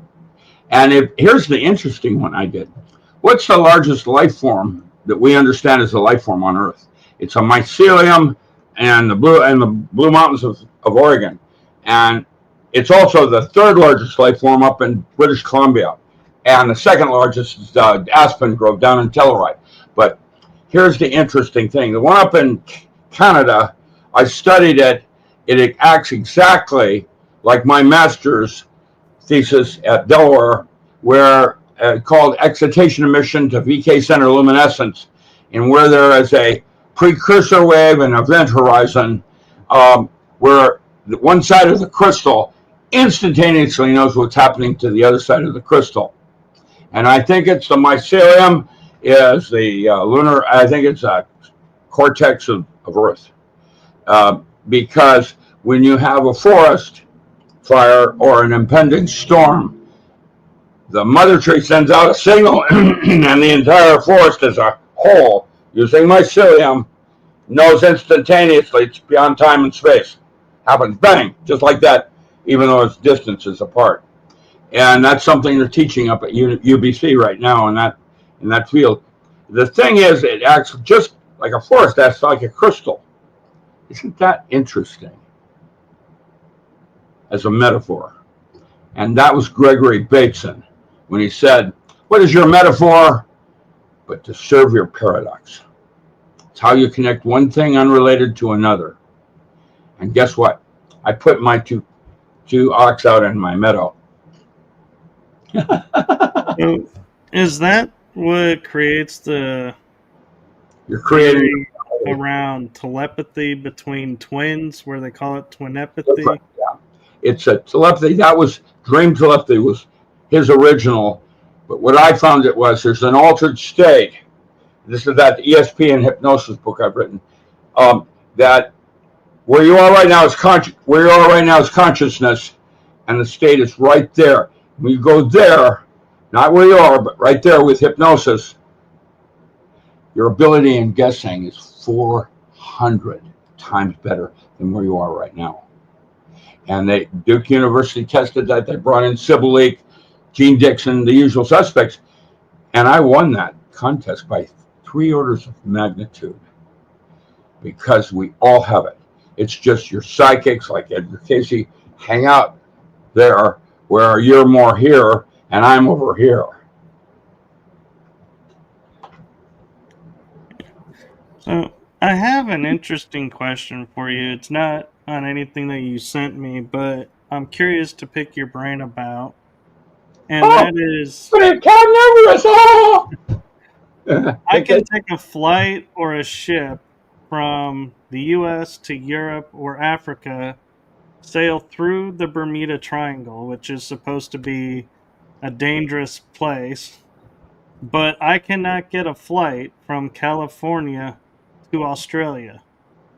And here's the interesting one I did. What's the largest life form that we understand as a life form on Earth? It's a mycelium and the Blue Mountains of Oregon. And it's also the third largest life form up in British Columbia. And the second largest is Aspen Grove down in Telluride. But here's the interesting thing. The one up in Canada, I studied it. It acts exactly like my master's thesis at Delaware, where called excitation emission to VK center luminescence, and where there is a precursor wave and event horizon, where one side of the crystal instantaneously knows what's happening to the other side of the crystal. And I think it's the mycelium is the lunar, I think it's a cortex of Earth. Because when you have a forest fire or an impending storm, the mother tree sends out a signal and the entire forest as a whole, using mycelium, knows instantaneously it's beyond time and space. Happens, bang, just like that, even though it's distances apart. And that's something they're teaching up at UBC right now in that field. The thing is, it acts just like a forest, acts like a crystal. Isn't that interesting? As a metaphor. And that was Gregory Bateson when he said, what is your metaphor? But to serve your paradox. It's how you connect one thing unrelated to another. And guess what? I put my two ox out in my meadow. So is that what creates the You're creating theory around telepathy between twins, where they call it twinepathy? Right, yeah. It's a telepathy. That was dream telepathy was his original. But what I found it was there's an altered state. This is that ESP and hypnosis book I've written. That where you are right now is consciousness, and the state is right there. When you go there, not where you are, but right there with hypnosis, your ability in guessing is 400 times better than where you are right now. And Duke University tested that. They brought in Sybil Leek, Gene Dixon, the usual suspects, and I won that contest by 3 orders of magnitude because we all have it. It's just your psychics, like Edgar Casey, hang out there where you're more here and I'm over here. So I have an interesting question for you. It's not on anything that you sent me, but I'm curious to pick your brain about. And that is, I can take a flight or a ship from the US to Europe or Africa, sail through the Bermuda Triangle, which is supposed to be a dangerous place, but I cannot get a flight from California to Australia.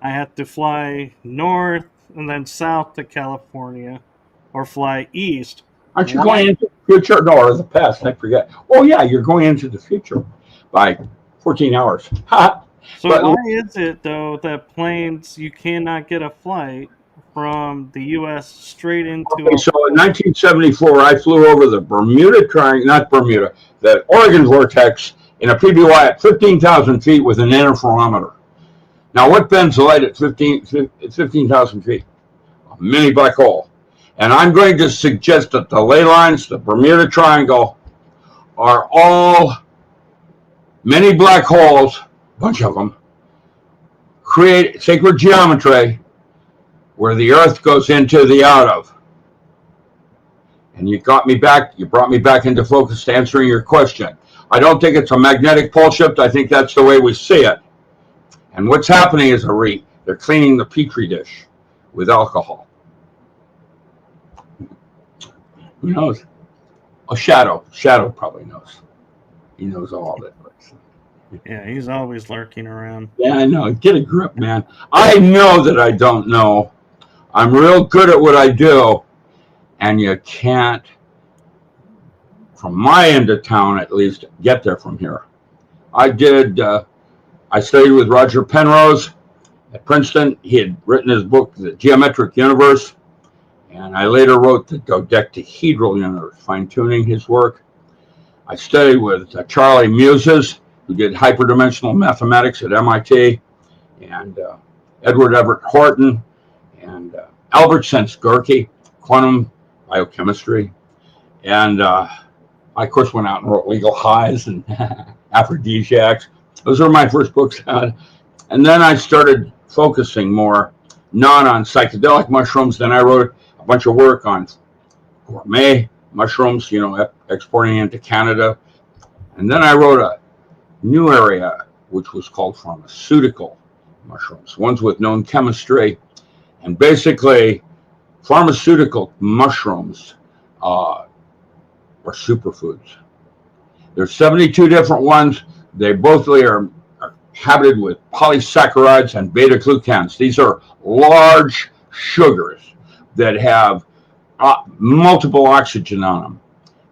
I have to fly north and then south to California, or fly east. Aren't you going into the future? No, or the past, I forget. Oh, yeah, you're going into the future by 14 hours. So why is it, though, that planes, you cannot get a flight from the U.S. straight into... Okay, so in 1974, I flew over the Bermuda Triangle, not Bermuda, the Oregon Vortex in a PBY at 15,000 feet with an interferometer. Now, what bends the light at 15,000 feet? A mini black hole. And I'm going to suggest that the ley lines, the Bermuda Triangle, are all many black holes, a bunch of them, create sacred geometry where the Earth goes into the out of. And you brought me back into focus to answering your question. I don't think it's a magnetic pole shift. I think that's the way we see it. And what's happening is they're cleaning the petri dish with alcohol. Who knows? A Shadow probably knows. He knows all of it. Yeah, he's always lurking around. Yeah, I know. Get a grip, man. I know that I don't know. I'm real good at what I do, and you can't, from my end of town at least, get there from here. I studied with Roger Penrose at Princeton. He had written his book, The Geometric Universe, and I later wrote the Dodecahedral Universe, fine-tuning his work. I studied with Charlie Muses, who did hyperdimensional mathematics at MIT, and Edward Everett Horton, and Albert Sens-Gorky, quantum biochemistry. And I, of course, went out and wrote Legal Highs and Aphrodisiacs. Those were my first books. And then I started focusing more, not on psychedelic mushrooms. Then I wrote a bunch of work on gourmet mushrooms, exporting into Canada. And then I wrote a new area, which was called pharmaceutical mushrooms, ones with known chemistry. And basically, pharmaceutical mushrooms are superfoods. There's 72 different ones. They both are habited with polysaccharides and beta-glucans. These are large sugars that have multiple oxygen on them.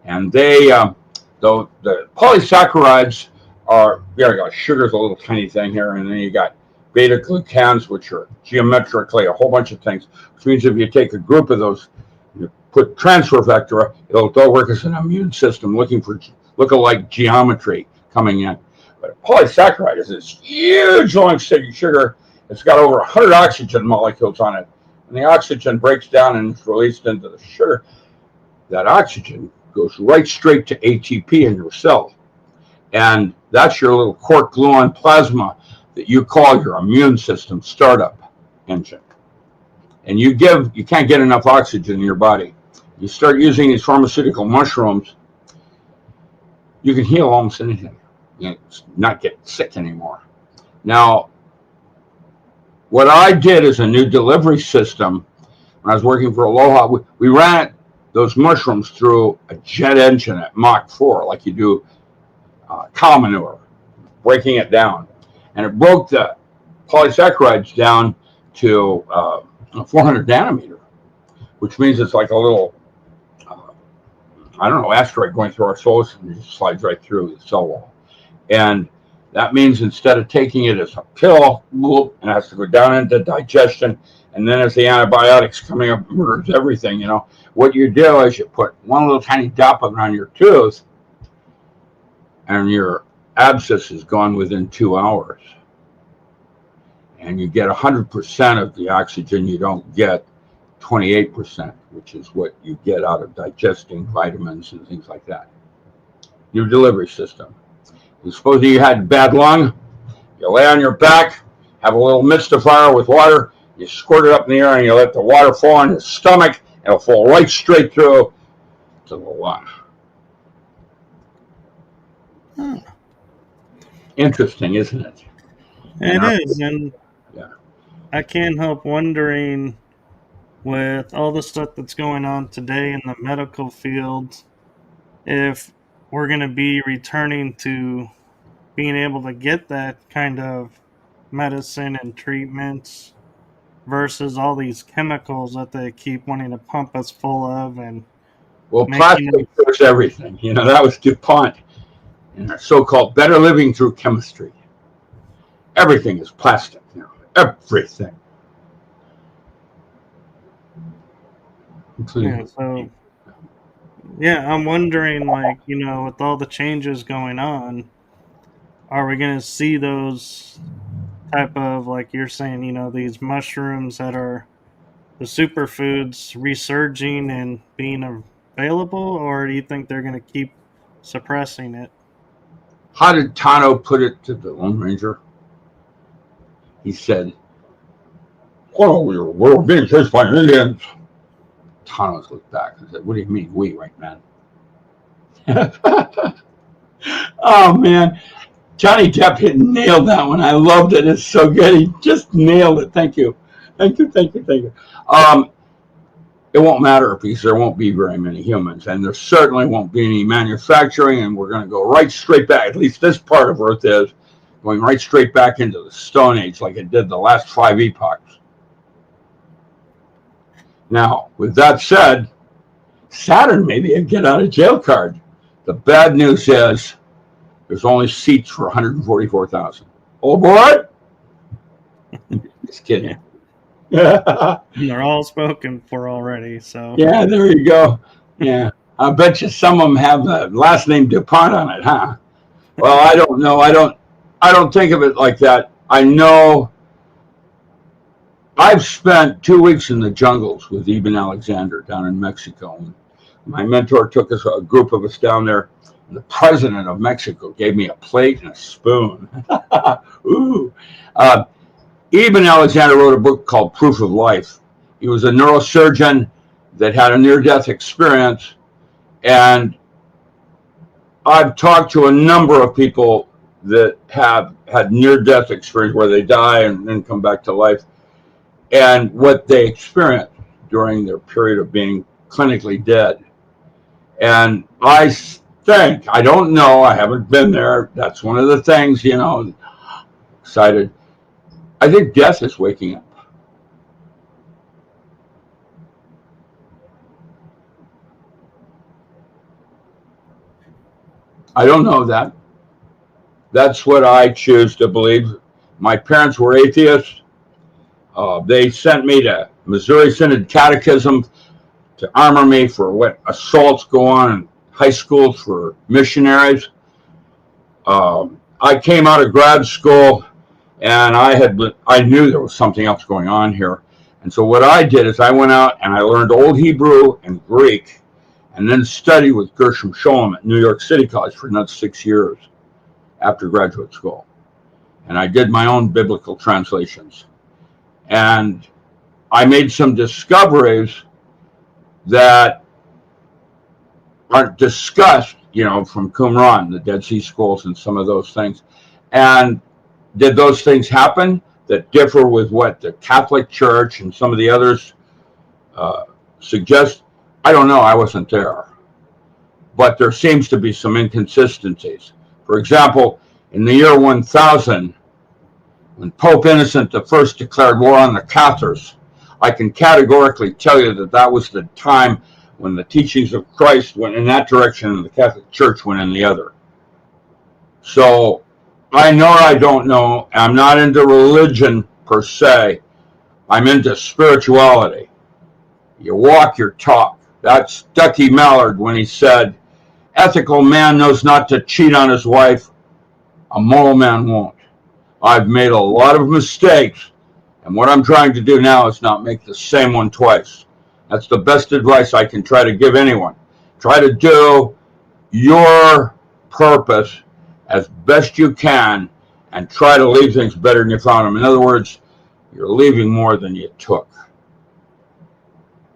And the polysaccharides are, there you go, sugar's a little tiny thing here, and then you got beta-glucans, which are geometrically a whole bunch of things, which means if you take a group of those, you put transfer vector, it'll work as an immune system looking for look-alike geometry coming in. But a polysaccharide is this huge long sticky sugar. It's got over 100 oxygen molecules on it. And the oxygen breaks down and is released into the sugar. That oxygen goes right straight to ATP in your cell. And that's your little quark gluon plasma that you call your immune system startup engine. And you can't get enough oxygen in your body. You start using these pharmaceutical mushrooms, you can heal almost anything. You not get sick anymore. Now, what I did is a new delivery system. When I was working for Aloha, we ran those mushrooms through a jet engine at Mach 4, like you do cow manure, breaking it down. And it broke the polysaccharides down to 400 nanometer, which means it's like a little, asteroid going through our solar system. It just slides right through the cell wall. And that means instead of taking it as a pill, it has to go down into digestion. And then as the antibiotics coming up, murders everything, What you do is you put one little tiny dot around your tooth, and your abscess is gone within 2 hours. And you get 100% of the oxygen you don't get 28%, which is what you get out of digesting vitamins and things like that. New delivery system. Suppose you had bad lung, you lay on your back, have a little mystifier with water, you squirt it up in the air and you let the water fall on your stomach, and it'll fall right straight through to the lung. Interesting, isn't it? It is, and I can't help wondering, with all the stuff that's going on today in the medical field, if we're going to be returning to being able to get that kind of medicine and treatments versus all these chemicals that they keep wanting to pump us full of. And plastic cures everything. That was Dupont and their so-called better living through chemistry. Everything is plastic now. Everything. I'm wondering, with all the changes going on, are we going to see those type of, like you're saying, these mushrooms that are the superfoods resurging and being available, or do you think they're going to keep suppressing it? How did Tano put it to the Lone Ranger? He said, "Well, we're being chased by Indians." Thanos looked back and said, "What do you mean, we, right, man?" Oh, man. Johnny Depp nailed that one. I loved it. It's so good. He just nailed it. Thank you. Thank you. It won't matter because there won't be very many humans, and there certainly won't be any manufacturing, and we're going to go right straight back, at least this part of Earth is, going right straight back into the Stone Age like it did the last 5 epochs. Now, with that said, Saturn may be a get-out-of-jail card. The bad news is there's only seats for 144,000. Oh, boy! Just kidding. They're all spoken for already, so. Yeah, there you go. Yeah. I bet you some of them have the last name Dupont on it, huh? Well, I don't know. I don't think of it like that. I know I've spent 2 weeks in the jungles with Ibn Alexander down in Mexico. My mentor took us, a group of us down there. The president of Mexico gave me a plate and a spoon. Ooh. Ibn Alexander wrote a book called Proof of Life. He was a neurosurgeon that had a near-death experience, and I've talked to a number of people that have had near-death experience where they die and then come back to life, and what they experienced during their period of being clinically dead. And I think, I don't know, I haven't been there. That's one of the things, excited. I think death is waking up. I don't know that. That's what I choose to believe. My parents were atheists. They sent me to Missouri Synod Catechism to armor me for what assaults go on in high schools for missionaries. I came out of grad school and I knew there was something else going on here. And so what I did is I went out and I learned Old Hebrew and Greek, and then studied with Gershom Scholem at New York City College for another 6 years after graduate school. and I did my own biblical translations. And I made some discoveries that aren't discussed, from Qumran, the Dead Sea Scrolls, and some of those things. And did those things happen that differ with what the Catholic Church and some of the others suggest? I don't know. I wasn't there. But there seems to be some inconsistencies. For example, in the year 1000, when Pope Innocent I declared war on the Cathars, I can categorically tell you that was the time when the teachings of Christ went in that direction and the Catholic Church went in the other. So I know I don't know. I'm not into religion per se. I'm into spirituality. You walk your talk. That's Ducky Mallard when he said, ethical man knows not to cheat on his wife. A moral man won't. I've made a lot of mistakes, and what I'm trying to do now is not make the same one twice. That's the best advice I can try to give anyone. Try to do your purpose as best you can and try to leave things better than you found them. In other words, you're leaving more than you took.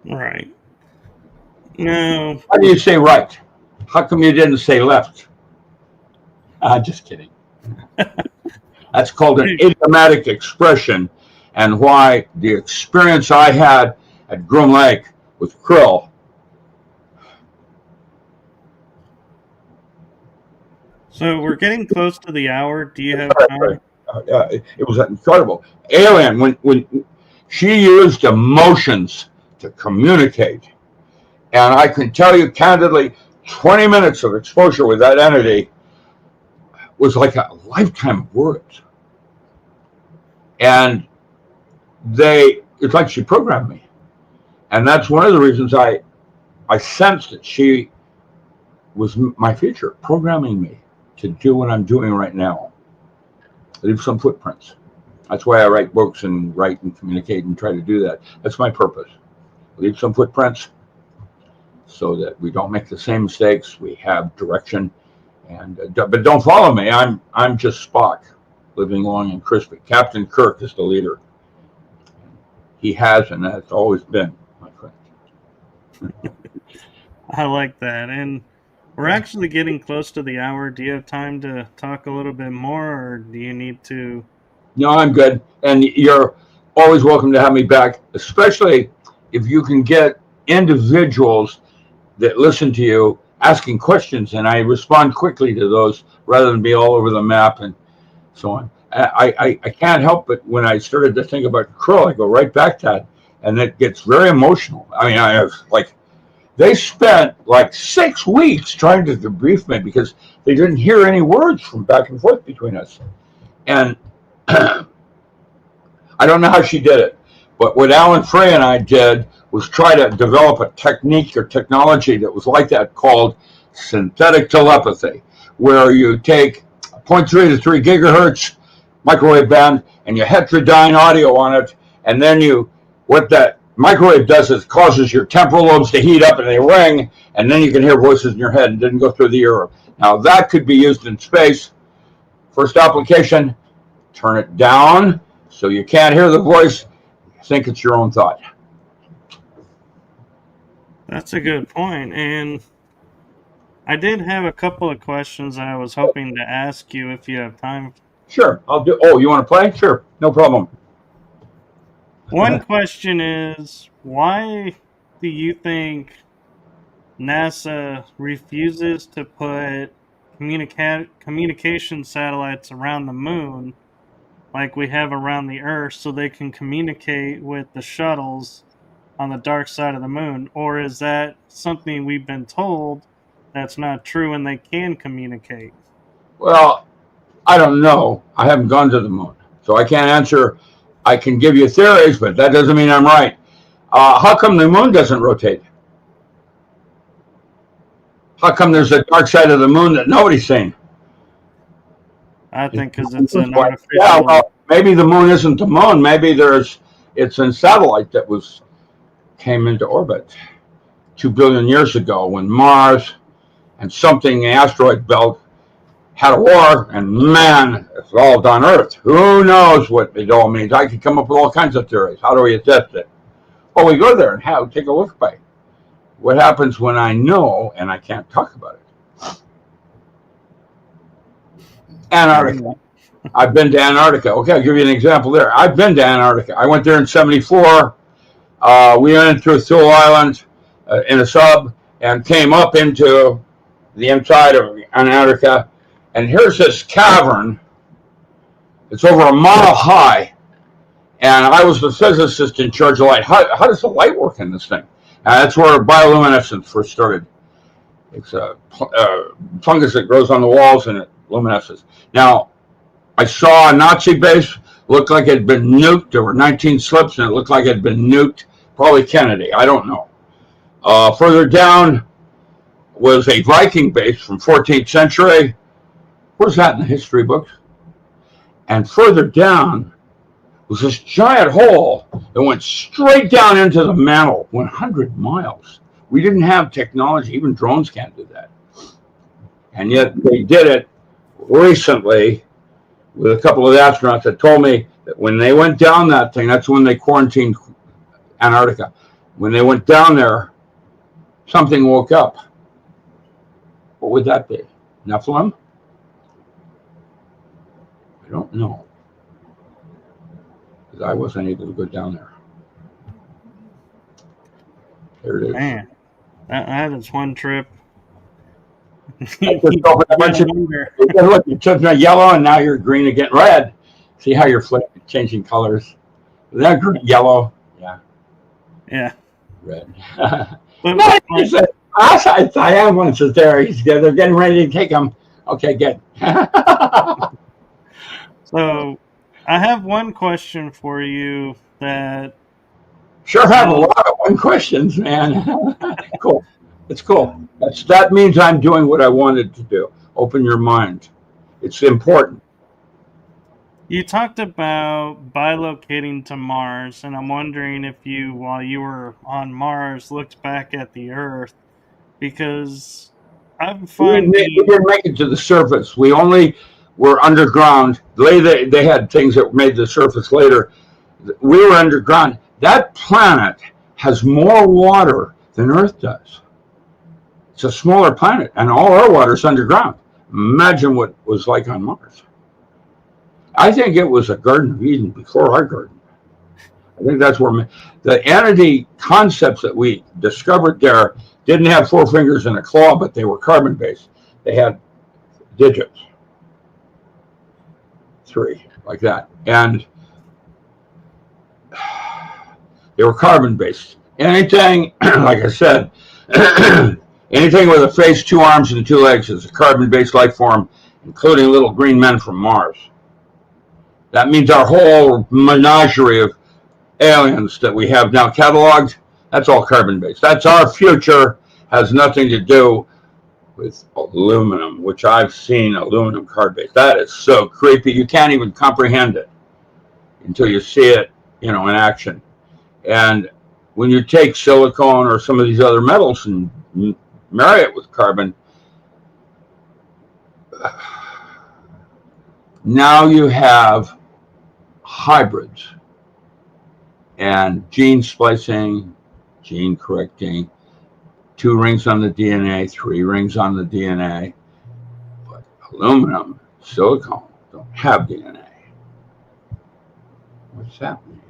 Right. No. How do you say right? How come you didn't say left? Just kidding. That's called an idiomatic expression, and why the experience I had at Groom Lake with krill. So we're getting close to the hour. Do you have time? It was incredible. Alien, when she used emotions to communicate, and I can tell you candidly, 20 minutes of exposure with that entity was like a lifetime of words. And it's like she programmed me. And that's one of the reasons I sensed that she was my future, programming me to do what I'm doing right now. Leave some footprints. That's why I write books and write and communicate and try to do that. That's my purpose. Leave some footprints so that we don't make the same mistakes. We have direction. And but don't follow me. I'm just Spock, living long and crispy. Captain Kirk is the leader. He has, and that's always been, my friend. I like that. And we're actually getting close to the hour. Do you have time to talk a little bit more, or do you need to? No, I'm good. And you're always welcome to have me back, especially if you can get individuals that listen to you asking questions, and I respond quickly to those rather than be all over the map and so on. I can't help but when I started to think about krill, I go right back to that, and it gets very emotional. I mean, I was like, they spent like 6 weeks trying to debrief me because they didn't hear any words from back and forth between us. And I don't know how she did it, but what Alan Frey and I did was try to develop a technique or technology that was like that called synthetic telepathy, where you take 0.3 to 3 gigahertz microwave band and you heterodyne audio on it, and then what that microwave does is causes your temporal lobes to heat up and they ring, and then you can hear voices in your head and didn't go through the ear. Now that could be used in space. First application, turn it down so you can't hear the voice. Think it's your own thought. That's a good point. And I did have a couple of questions I was hoping to ask you if you have time. Sure, I'll do. Oh, you want to play? Sure, no problem. One question is, why do you think NASA refuses to put communication satellites around the moon like we have around the Earth so they can communicate with the shuttles on the dark side of the moon? Or is that something we've been told that's not true and they can communicate? Well, I don't know. I haven't gone to the moon, so I can't answer. I can give you theories, but that doesn't mean I'm right. How come the moon doesn't rotate? How come there's a dark side of the moon that nobody's seen? I think because it's an artificial. Yeah, well, maybe the moon isn't the moon. Maybe it's a satellite that came into orbit 2 billion years ago when Mars and something, the asteroid belt, had a war, and man, it's all on Earth. Who knows what it all means? I could come up with all kinds of theories. How do we assess it? Well, we go there and take a look by what happens when I know and I can't talk about it. Antarctica. I've been to Antarctica. Okay, I'll give you an example there. I've been to Antarctica. I went there in '74. We went through Thule Island in a sub and came up into the inside of Antarctica. And here's this cavern. It's over a mile high. And I was the physicist in charge of light. How does the light work in this thing? That's where bioluminescence first started. It's a fungus that grows on the walls and it luminesces. Now, I saw a Nazi base, looked like it had been nuked. There were 19 slips and it looked like it had been nuked. Probably Kennedy, I don't know. Further down was a Viking base from 14th century. Where's that in the history books? And further down was this giant hole that went straight down into the mantle, 100 miles. We didn't have technology. Even drones can't do that. And yet they did it recently with a couple of astronauts that told me that when they went down that thing, that's when they quarantined Antarctica. When they went down there, something woke up. What would that be? Nephilim? I don't know. Because I wasn't able to go down there. There it is. Man, that is one trip. Look, you took my yellow and now you're green again. Red. See how you're changing colors? Is that green, yellow? Yeah. Yeah. Red. I ambulance is there. They're getting ready to take him. Okay, good. So, I have one question for you that... Sure have a lot of one questions, man. Cool. It's cool. That means I'm doing what I wanted to do. Open your mind. It's important. You talked about bilocating to Mars, and I'm wondering if you, while you were on Mars, looked back at the Earth, because I'm finding... We didn't make it to the surface. We only were underground. They had things that made the surface later. We were underground. That planet has more water than Earth does. It's a smaller planet, and all our water's underground. Imagine what it was like on Mars. I think it was a Garden of Eden before our garden. I think that's where the entity concepts that we discovered there didn't have 4 fingers and a claw, but they were carbon-based. They had digits. 3, like that. And they were carbon-based. Anything, like I said, anything with a face, 2 arms, and 2 legs is a carbon-based life form, including little green men from Mars. That means our whole menagerie of aliens that we have now cataloged, that's all carbon-based. That's our future, has nothing to do with aluminum, which I've seen aluminum carbon-based. That is so creepy. You can't even comprehend it until you see it, in action. And when you take silicone or some of these other metals and marry it with carbon, now you have hybrids and gene splicing, gene correcting, 2 rings on the DNA, 3 rings on the DNA. But aluminum, silicone don't have DNA. What's that mean?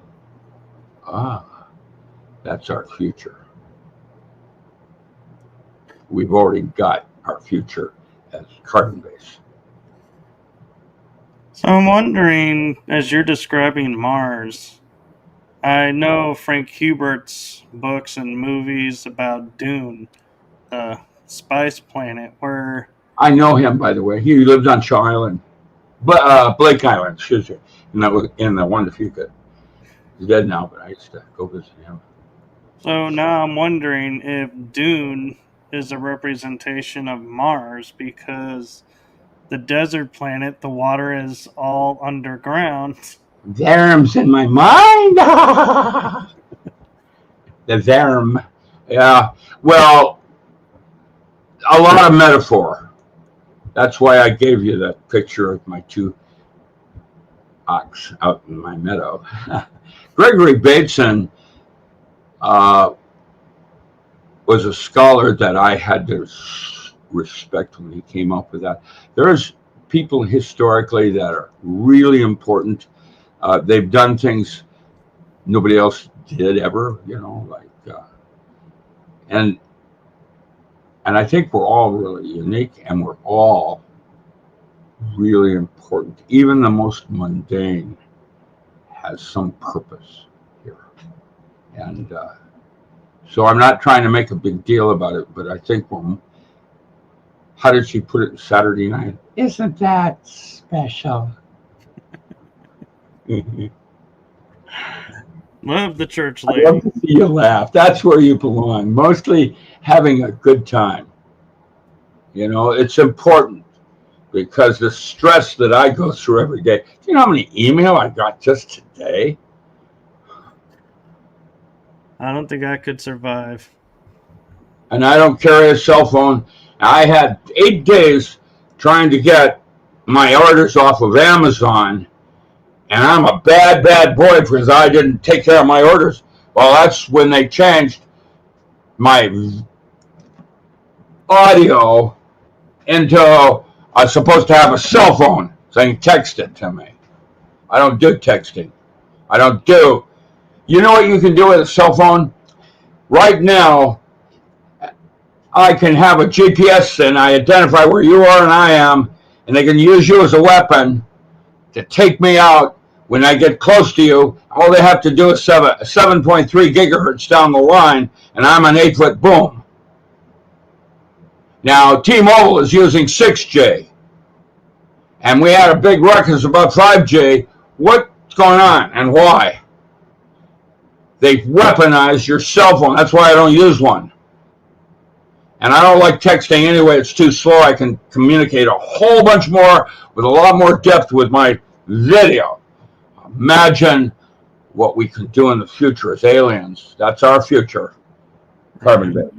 That's our future. We've already got our future as carbon-based. So I'm wondering, as you're describing Mars, I know Frank Hubert's books and movies about Dune, the spice planet, where... I know him, by the way. He lived on Shaw Island. Blake Island, excuse me. In the one that you could. He's dead now, but I used to go visit him. So now I'm wondering if Dune is a representation of Mars, because the desert planet, the water is all underground. Varum's in my mind. The Varum. Yeah. Well, a lot of metaphor. That's why I gave you that picture of my two ox out in my meadow. Gregory Bateson was a scholar that I had to respect when he came up with that. There's people historically that are really important. They've done things nobody else did ever, and I think we're all really unique, and we're all really important. Even the most mundane has some purpose here, and so I'm not trying to make a big deal about it, but I think how did she put it Saturday night? Isn't that special? Love the church I lady. love to see you laugh. That's where you belong. Mostly having a good time. It's important because the stress that I go through every day. Do you know how many email I got just today? I don't think I could survive. And I don't carry a cell phone. I had 8 days trying to get my orders off of Amazon, and I'm a bad boy because I didn't take care of my orders. Well, that's when they changed my audio into I was supposed to have a cell phone so they can text it to me. I don't do texting. I don't do. You know what you can do with a cell phone? Right now, I can have a GPS and I identify where you are and I am, and they can use you as a weapon to take me out when I get close to you. All they have to do is 7.3 gigahertz down the line, and I'm an 8-foot boom. Now, T-Mobile is using 6G, and we had a big ruckus about 5G. What's going on and why? They've weaponized your cell phone. That's why I don't use one. And I don't like texting anyway. It's too slow. I can communicate a whole bunch more with a lot more depth with my video. Imagine what we can do in the future as aliens. That's our future. Carbon-based.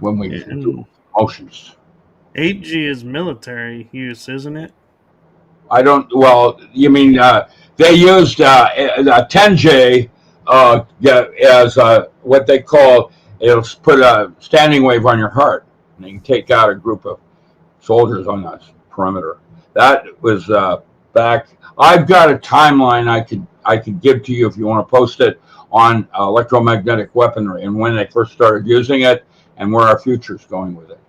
When we can do emotions. 8G is military use, isn't it? I don't. Well, you mean they used 10J as what they call. It'll put a standing wave on your heart, and you can take out a group of soldiers on that perimeter. That was back. I've got a timeline I could give to you if you want to post it on electromagnetic weaponry and when they first started using it and where our future is going with it.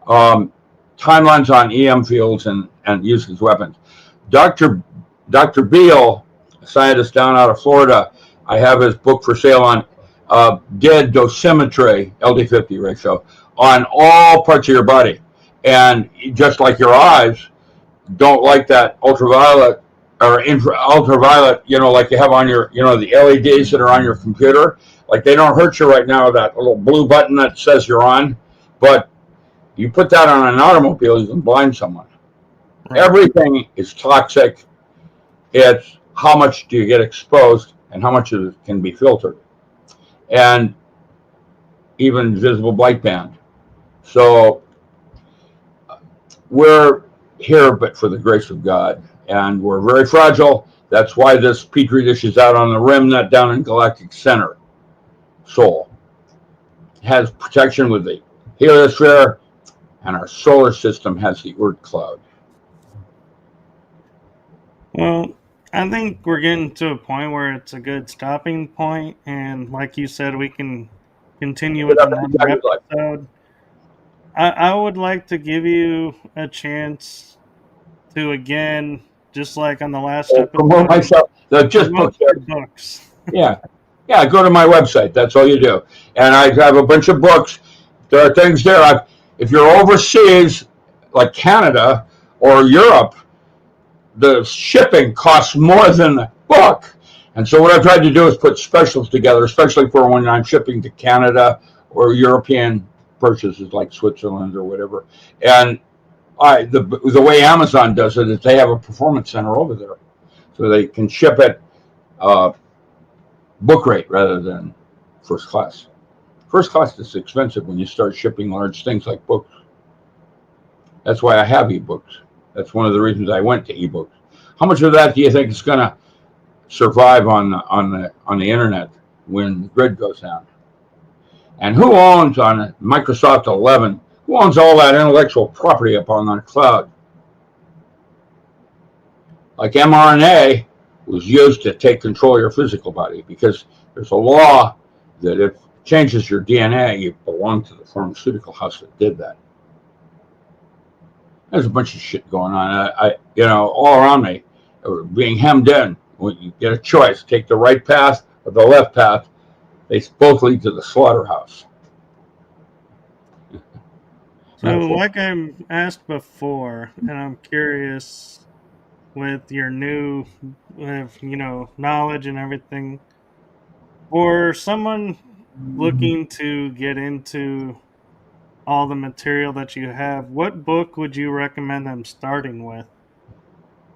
Timelines on EM fields and use as weapons. Dr. Beal, a scientist down out of Florida, I have his book for sale on dead dosimetry, LD50 ratio, on all parts of your body. And just like your eyes don't like that ultraviolet or ultraviolet, like you have on your, the LEDs that are on your computer, like they don't hurt you right now, that little blue button that says you're on, but you put that on an automobile, you can blind someone. Right. Everything is toxic. It's how much do you get exposed and how much of it can be filtered. And even visible light band. So we're here, but for the grace of God. And we're very fragile. That's why this Petri dish is out on the rim, not down in galactic center. Soul has protection with the heliosphere, and our solar system has the Oort cloud. Well, I think we're getting to a point where it's a good stopping point, and like you said, we can continue with another episode. I would like to give you a chance to, again, just like on the last episode, promote myself. Just books. Yeah, go to my website. That's all you do. And I have a bunch of books. There are things there. If you're overseas, like Canada or Europe, the shipping costs more than the book. And so what I've tried to do is put specials together, especially for when I'm shipping to Canada or European purchases like Switzerland or whatever. And the way Amazon does it is they have a performance center over there. So they can ship it book rate rather than first class. First class is expensive when you start shipping large things like books. That's why I have ebooks. That's one of the reasons I went to ebooks. How much of that do you think is going to survive on the internet when the grid goes down? And who owns on Microsoft 11? Who owns all that intellectual property up on the cloud? Like mRNA was used to take control of your physical body, because there's a law that if it changes your DNA, you belong to the pharmaceutical house that did that. There's a bunch of shit going on. All around me, being hemmed in. When you get a choice, take the right path or the left path, they both lead to the slaughterhouse. So, like I asked before, and I'm curious with your new, knowledge and everything, for someone looking to get into all the material that you have, what book would you recommend them starting with?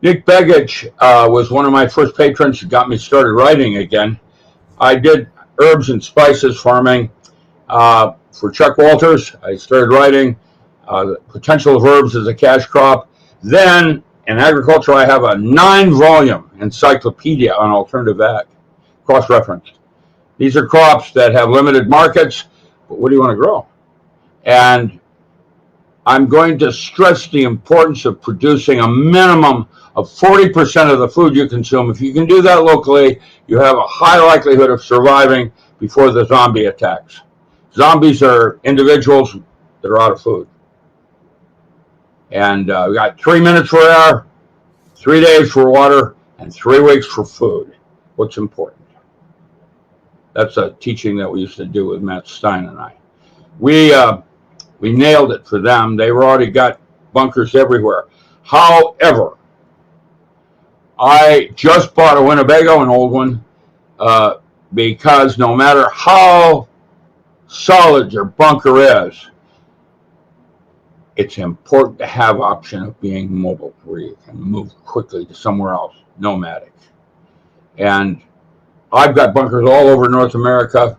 Nick Begich was one of my first patrons who got me started writing again. I did herbs and spices farming for Chuck Walters. I started writing the potential of herbs as a cash crop. Then in agriculture, I have a 9-volume encyclopedia on alternative ag, cross-referenced. These are crops that have limited markets, but what do you want to grow? And I'm going to stress the importance of producing a minimum of 40% of the food you consume. If you can do that locally, you have a high likelihood of surviving before the zombie attacks. Zombies are individuals that are out of food. And we got 3 minutes for air, 3 days for water, and 3 weeks for food. What's important? That's a teaching that we used to do with Matt Stein and I. We nailed it for them. They already got bunkers everywhere. However, I just bought a Winnebago, an old one, because no matter how solid your bunker is, it's important to have option of being mobile, where you can move quickly to somewhere else, nomadic. And I've got bunkers all over North America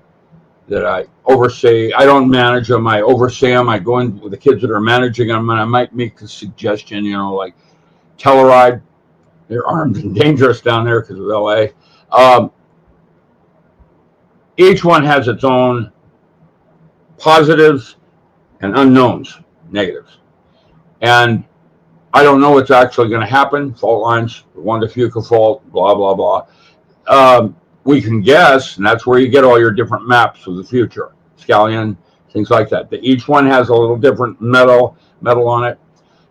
that I oversee. I don't manage them, I oversee them. I go in with the kids that are managing them, and I might make a suggestion, like Telluride. They're armed and dangerous down there because of LA. Each one has its own positives and unknowns, negatives. And I don't know what's actually going to happen. Fault lines, one to Fuca fault, blah, blah, blah. We can guess, and that's where you get all your different maps of the future. Scallion, things like that. Each one has a little different metal on it.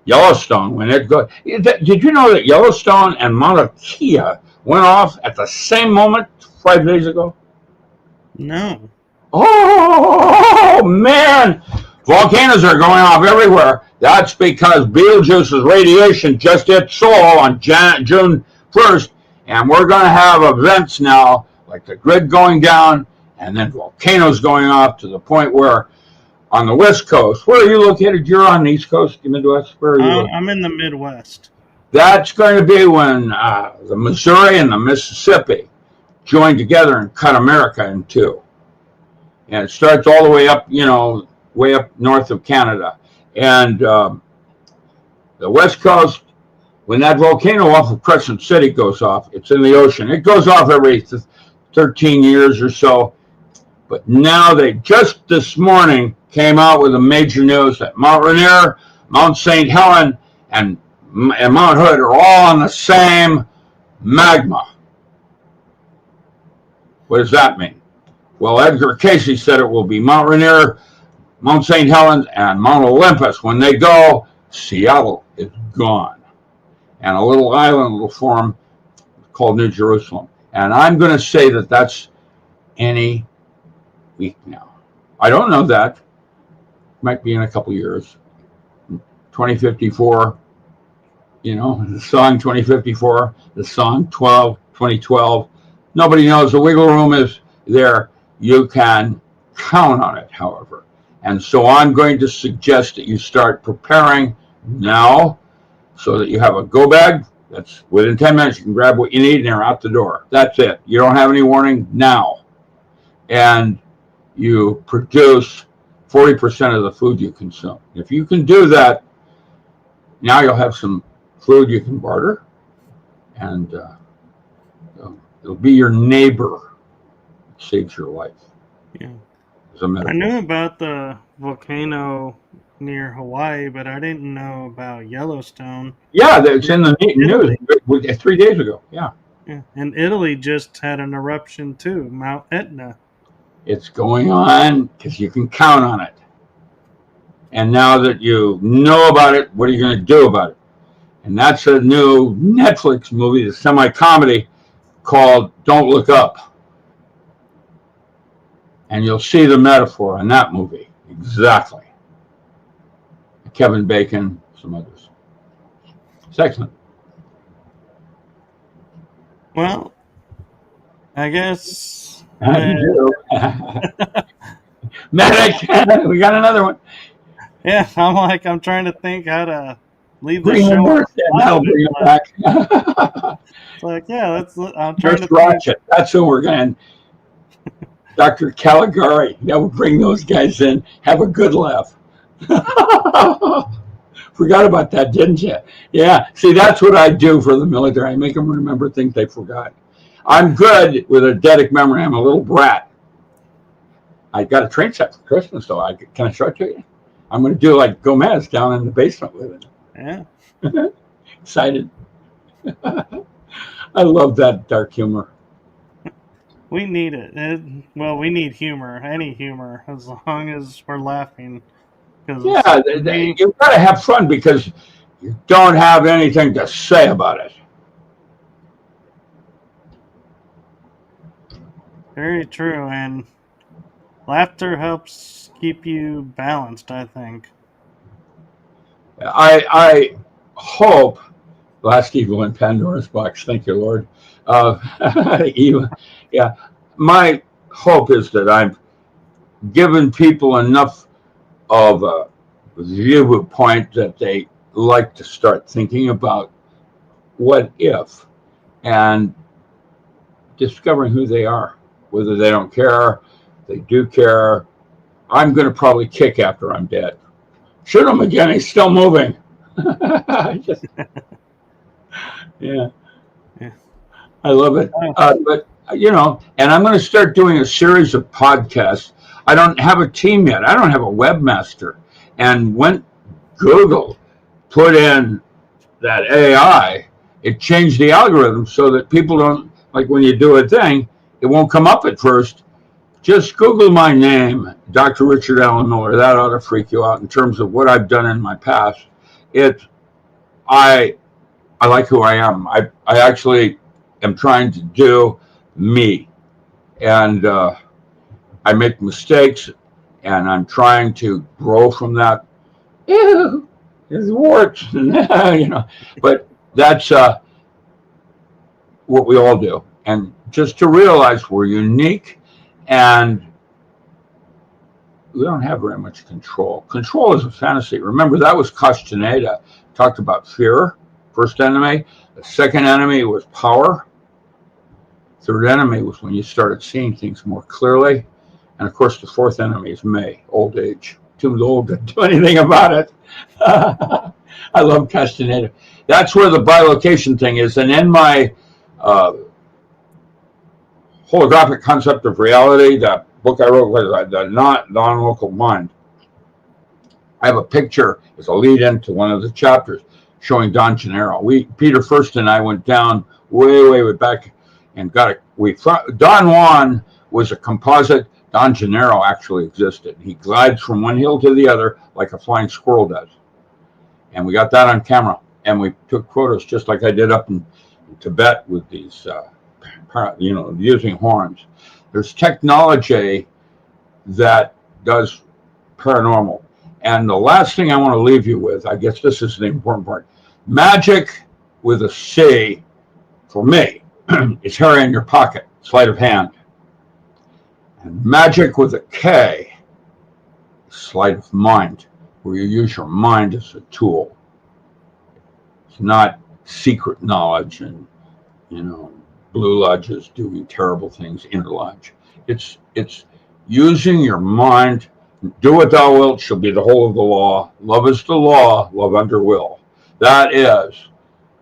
Yellowstone, when it goes, did you know that Yellowstone and Mauna Kea went off at the same moment 5 days ago? No. Oh, man! Volcanoes are going off everywhere. That's because Betelgeuse's radiation just hit Sol on June 1st, and we're going to have events now, like the grid going down, and then volcanoes going off to the point where on the West Coast, where are you located? You're on the East Coast, the Midwest? Where are you? I'm in the Midwest. That's going to be when the Missouri and the Mississippi join together and cut America in two. And it starts all the way up, way up north of Canada. And the West Coast, when that volcano off of Crescent City goes off, it's in the ocean. It goes off every 13 years or so. But now they just this morning came out with a major news that Mount Rainier, Mount St. Helen, and Mount Hood are all on the same magma. What does that mean? Well, Edgar Casey said it will be Mount Rainier, Mount St. Helens, and Mount Olympus. When they go, Seattle is gone. And a little island will form called New Jerusalem. And I'm going to say that that's any week now. I don't know that. Might be in a couple years. 2054, the song 2054, the song 2012. Nobody knows. The wiggle room is there. You can count on it, however. And so I'm going to suggest that you start preparing now so that you have a go bag. That's within 10 minutes. You can grab what you need and you're out the door. That's it. You don't have any warning now. And you produce 40% of the food you consume. If you can do that, Now you'll have some food you can barter, and it'll be your neighbor that saves your life. Yeah. As a metaphor. I knew about the volcano near Hawaii, but I didn't know about Yellowstone. Yeah, it's in the news 3 days ago. Yeah. Yeah. And Italy just had an eruption too, Mount Etna. It's going on because you can count on it. And now that you know about it, what are you going to do about it? And that's a new Netflix movie, a semi-comedy called Don't Look Up. And you'll see the metaphor in that movie. Exactly. Kevin Bacon, some others. It's excellent. Well, I guess. You do. Medic, we got another one. Yeah, I'm trying to think how to leave the Bring show. That'll bring it back. It's like, yeah, I'm trying Nurse to Ratchet. That's who we're going. Dr. Caligari. Yeah, we'll bring those guys in. Have a good laugh. Forgot about that, didn't you? Yeah. See, that's what I do for the military. I make them remember things they forgot. I'm good with eidetic memory. I'm a little brat. I got a train set for Christmas, though. Can I show it to you? I'm going to do like Gomez down in the basement with it. Yeah. Excited. I love that dark humor. We need it. Well, we need humor. Any humor, as long as we're laughing. Yeah, you've got to have fun because you don't have anything to say about it. Very true, and laughter helps keep you balanced, I think. I hope, last evil in Pandora's box, thank you, Lord. Yeah, my hope is that I've given people enough of a viewpoint that they like to start thinking about what if and discovering who they are, whether they don't care, they do care. I'm going to probably kick after I'm dead. Shoot him again, he's still moving. Yeah. I love it. But, and I'm going to start doing a series of podcasts. I don't have a team yet. I don't have a webmaster. And when Google put in that AI, it changed the algorithm so that people don't, like when you do a thing, it won't come up at first. Just Google my name, Dr. Richard Allen Miller. That ought to freak you out in terms of what I've done in my past. I like who I am. I actually am trying to do me. And I make mistakes, and I'm trying to grow from that. Ew, there's warts, But that's what we all do. And just to realize we're unique, and we don't have very much control. Control is a fantasy. Remember, that was Castaneda. Talked about fear, first enemy. The second enemy was power. Third enemy was when you started seeing things more clearly. And of course, the fourth enemy is May, old age. Too old to do anything about it. I love Castaneda. That's where the bilocation thing is. And in my Holographic Concept of Reality, that book I wrote, the non-local mind, I have a picture as a lead into one of the chapters showing Don Gennaro. Peter First and I went down way back and got it. Don Juan was a composite. Don Gennaro actually existed. He glides from one hill to the other like a flying squirrel does. And we got that on camera. And we took photos just like I did up in Tibet with these, using horns. There's technology that does paranormal. And the last thing I want to leave you with, I guess this is the important part. Magic with a C, for me, is hair in your pocket, sleight of hand. And magic with a K, sleight of mind, where you use your mind as a tool. It's not secret knowledge and, blue lodges doing terrible things, inner lodge. It's using your mind. Do what thou wilt shall be the whole of the law. Love is the law, love under will. That is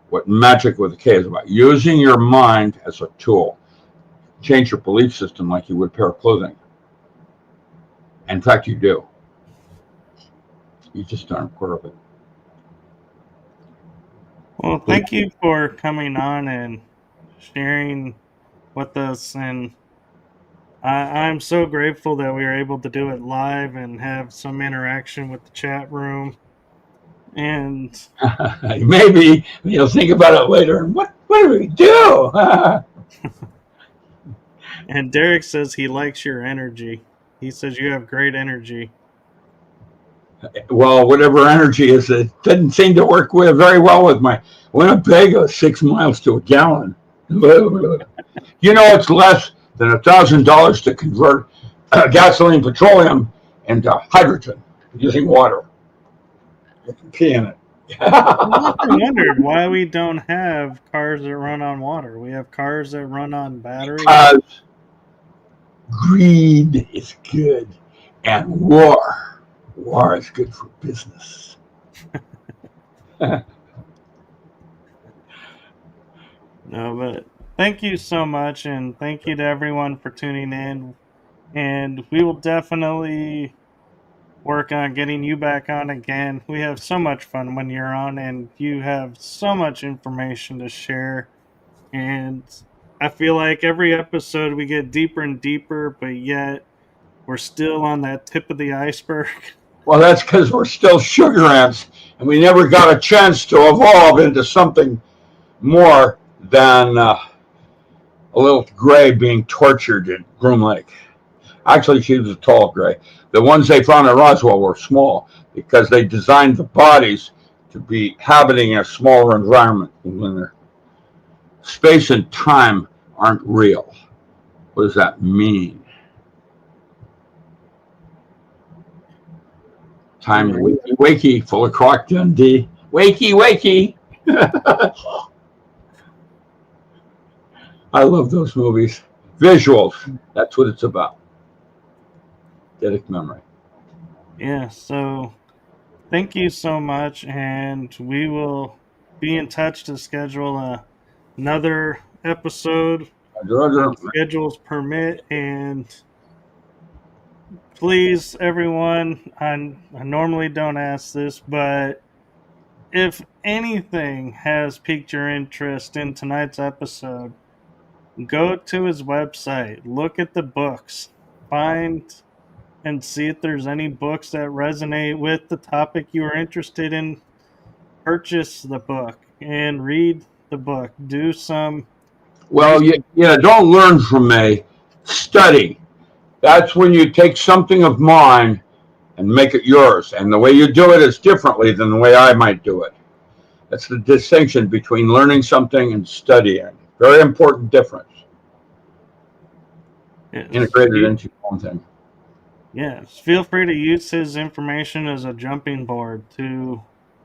what magic with a K is about. Using your mind as a tool. Change your belief system like you would a pair of clothing. In fact, you do. You just aren't aware of it. Well, thank you for coming on and sharing with us. And I'm so grateful that we were able to do it live and have some interaction with the chat room. And Maybe you'll think about it later. What do we do? and Derek says he likes your energy. He says you have great energy. Well, whatever energy is, it didn't seem to work very well with my Winnebago, 6 miles to a gallon. You know, it's less than $1,000 to convert gasoline, petroleum into hydrogen using water. You can pee in it. I've often wondered why we don't have cars that run on water. We have cars that run on batteries. Because greed is good, and war is good for business. No, but thank you so much, and thank you to everyone for tuning in. And we will definitely work on getting you back on again. We have so much fun when you're on, and you have so much information to share. And I feel like every episode we get deeper and deeper, but yet we're still on that tip of the iceberg. Well, that's because we're still sugar ants, and we never got a chance to evolve into something more than a little gray being tortured at Groom Lake. Actually, she was a tall gray. The ones they found at Roswell were small because they designed the bodies to be habiting a smaller environment when they're space and time aren't real. What does that mean? Time wakey wakey, full of Croc Dundee. Wakey wakey. I love those movies. Visuals. That's what it's about. Eidetic memory. Yeah, so thank you so much, and we will be in touch to schedule another episode when schedules permit. And please, everyone, I normally don't ask this, but if anything has piqued your interest in tonight's episode, go to his website, look at the books, find and see if there's any books that resonate with the topic you are interested in. Purchase the book and read the book. Do some. Well, don't learn from me. Study. That's when you take something of mine and make it yours. And the way you do it is differently than the way I might do it. That's the distinction between learning something and studying. Very important difference. Yes. Integrated into one thing. Yes. Feel free to use his information as a jumping board to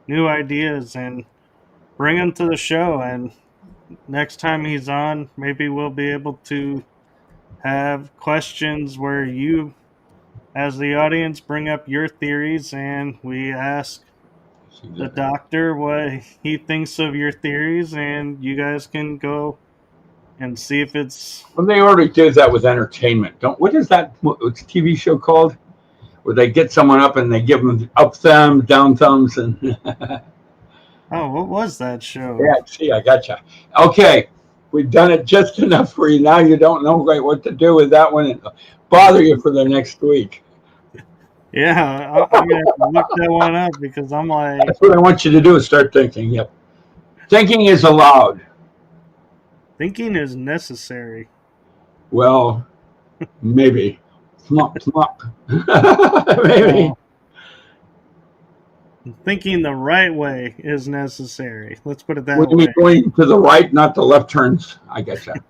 new ideas and bring him to the show. And next time he's on, maybe we'll be able to have questions where you, as the audience, bring up your theories and we ask the doctor what he thinks of your theories, and you guys can go and see if it's. Well, they already did that with entertainment. What is that TV show called? Where they get someone up and they give them up thumbs, down thumbs, and. Oh, what was that show? Yeah, see, I gotcha. Okay, we've done it just enough for you. Now you don't know quite what to do with that one, and bother you for the next week. Yeah, I'm gonna have to look that one up because I'm like. That's what I want you to do is start thinking. Yep, thinking is allowed. Thinking is necessary. Well, maybe. Maybe. Thinking the right way is necessary. Let's put it that way. When you're going to the right, not the left turns. I get that.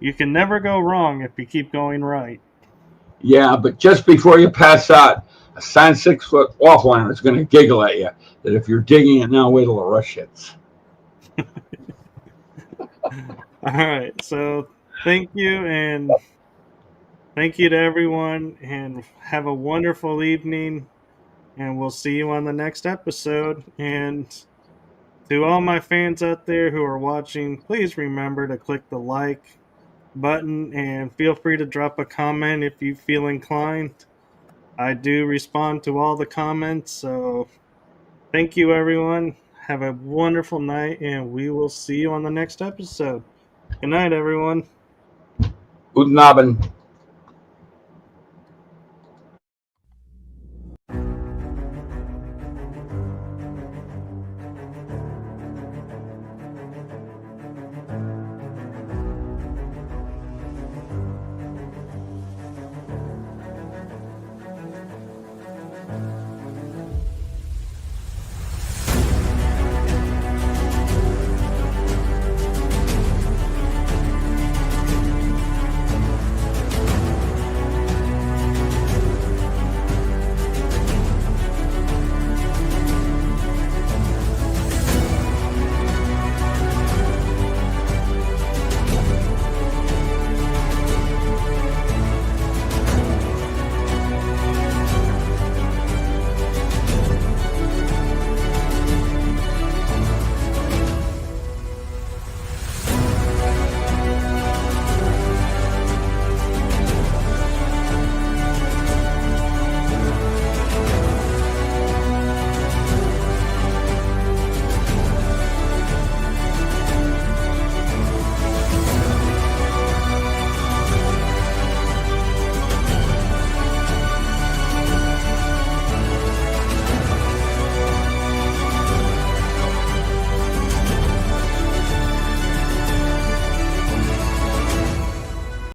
You can never go wrong if you keep going right. Yeah, but just before you pass out, a 6-foot offliner is going to giggle at you that if you're digging it now, wait till the rush hits. All right, so thank you, and thank you to everyone, and have a wonderful evening. and we'll see you on the next episode. And to all my fans out there who are watching, please remember to click the like button and feel free to drop a comment if you feel inclined. I do respond to all the comments, so thank you, everyone. Have a wonderful night, and we will see you on the next episode. Good night, everyone. Guten Abend.